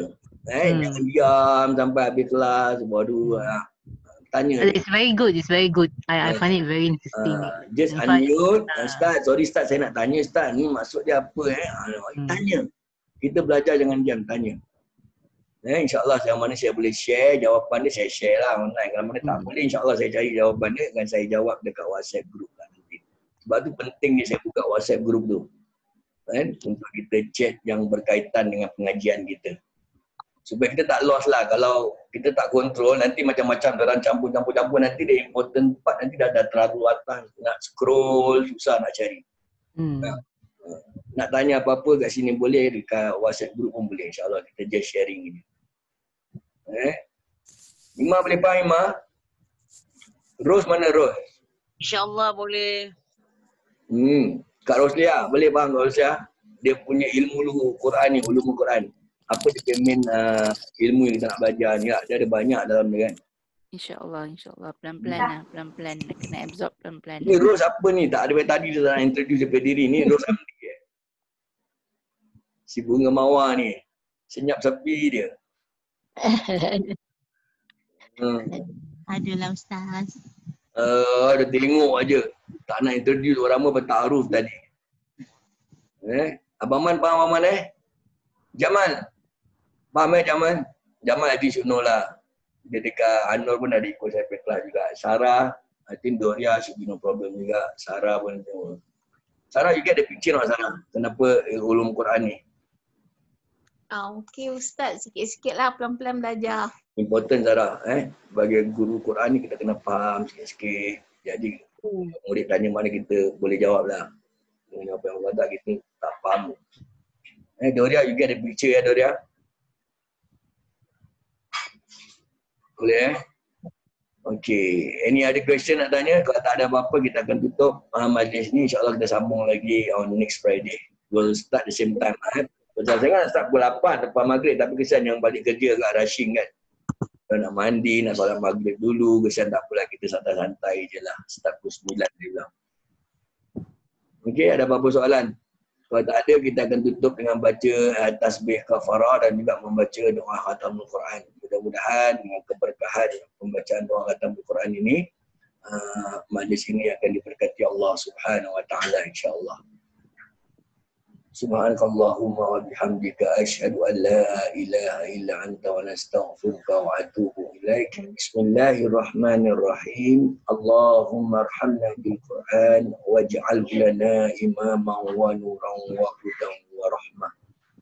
Jangan diam sampai habis kelas. Baru tanya. It's very good. I find it very interesting. Just unmute. Ustaz, sorry Ustaz, saya nak tanya Ustaz. Ni maksud dia apa? Tanya. Kita belajar jangan diam, tanya. InsyaAllah yang mana saya boleh share jawapan dia, saya share lah online. Kalau mana tak boleh, insyaAllah saya cari jawapan dia dan saya jawab dekat WhatsApp group lah nanti. Sebab tu penting ni saya buka WhatsApp group tu. Untuk kita chat yang berkaitan dengan pengajian kita. Supaya kita tak lost lah. Kalau kita tak kontrol, nanti macam-macam orang campur-campur nanti dia important part nanti dah terlalu atas. Nak scroll, susah nak cari. Nak tanya apa-apa kat sini boleh, dekat WhatsApp group pun boleh. InsyaAllah kita just sharing ni. Ima boleh faham Ima? Ros mana Ros? InsyaAllah boleh. Kak Roslia, boleh faham Kak Roslia? Dia punya ilmu Quran ni, ulumul Quran. apa cermin ilmu yang kita nak belajar ni lah. Dia ada banyak dalam dia kan. InsyaAllah. Pelan-pelan lah. Pelan-pelan. Kena absorb pelan-pelan. Ni Ros apa ni? Tak ada tadi dia nak introduce daripada diri ni. Ros Amdi si bunga mawar ni. Senyap sepi dia. Adalah Ustaz. Ada tengok aja. Tak nak introduce orang ramai bertaruh tadi. Abang Man faham Abang Man Jamal. Faham Jamal? Jamal Adi Syukno lah. Dia dekat Anur pun ada ikut saya kelas juga. Sarah, I think Doria should be no problem juga. Sarah pun tengok. Sarah juga ada picture tak Sarah? Kenapa ulum Quran ni? Okey Ustaz, sikit-sikit lah pelan-pelan belajar. Important Sarah. Bagi guru Quran ni kita kena faham sikit-sikit. Jadi murid tanya mana kita boleh jawab lah. Apa yang Allah tak kita tak faham. Doria juga ada picture ya Doria? Boleh Okay. Any other question nak tanya? Kalau tak ada apa-apa kita akan tutup majlis ni. InsyaAllah kita sambung lagi on next Friday. We'll start the same time. Pasal saya kan start pukul 8 lepas maghrib tapi kesian yang balik kerja agak rushing kan. Kalau nak mandi, nak solat maghrib dulu. Kesian tak apalah kita santai-santai je lah. Start pukul 9 dia bilang. Okay, ada apa-apa soalan? Kalau tak ada, kita akan tutup dengan baca tasbih kafarah dan juga membaca doa khatamul Quran. Mudah-mudahan dengan keberkahan pembacaan doa khatamul Quran ini, majlis ini akan diberkati Allah Subhanahu wa taala insya-Allah. Subhanakallahumma wa bihamdika asyhadu an la ilaha illa anta wa nastaghfiruka wa atubu ilaik. Bismillahirrahmanirrahim. Allahumma arhamna bil Qur'an waj'alhu lana imaman wa nuran wa hudan wa rahmah.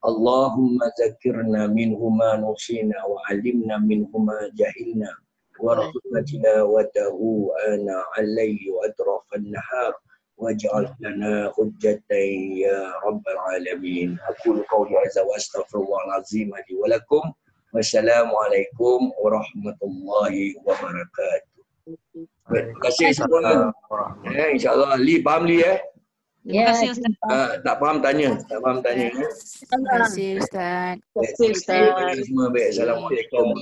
Allahumma zakirna minhu ma nusina wa alimna minhu ma jahilna wa rahmatina wa tahu ana alayhi wa atrafan nahar. واجعل لنا حجة يا رب العالمين. أقول قولي هذا وأستغفر الله العظيم لي ولكم والسلام عليكم ورحمة الله وبركاته. Terima kasih semua. InsyaAllah. Li faham Li Terima kasih Ustaz. Tak faham tanya. Terima kasih Ustaz. Terima kasih Ustaz. Semua baik. Assalamualaikum.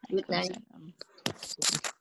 Waalaikumsalam.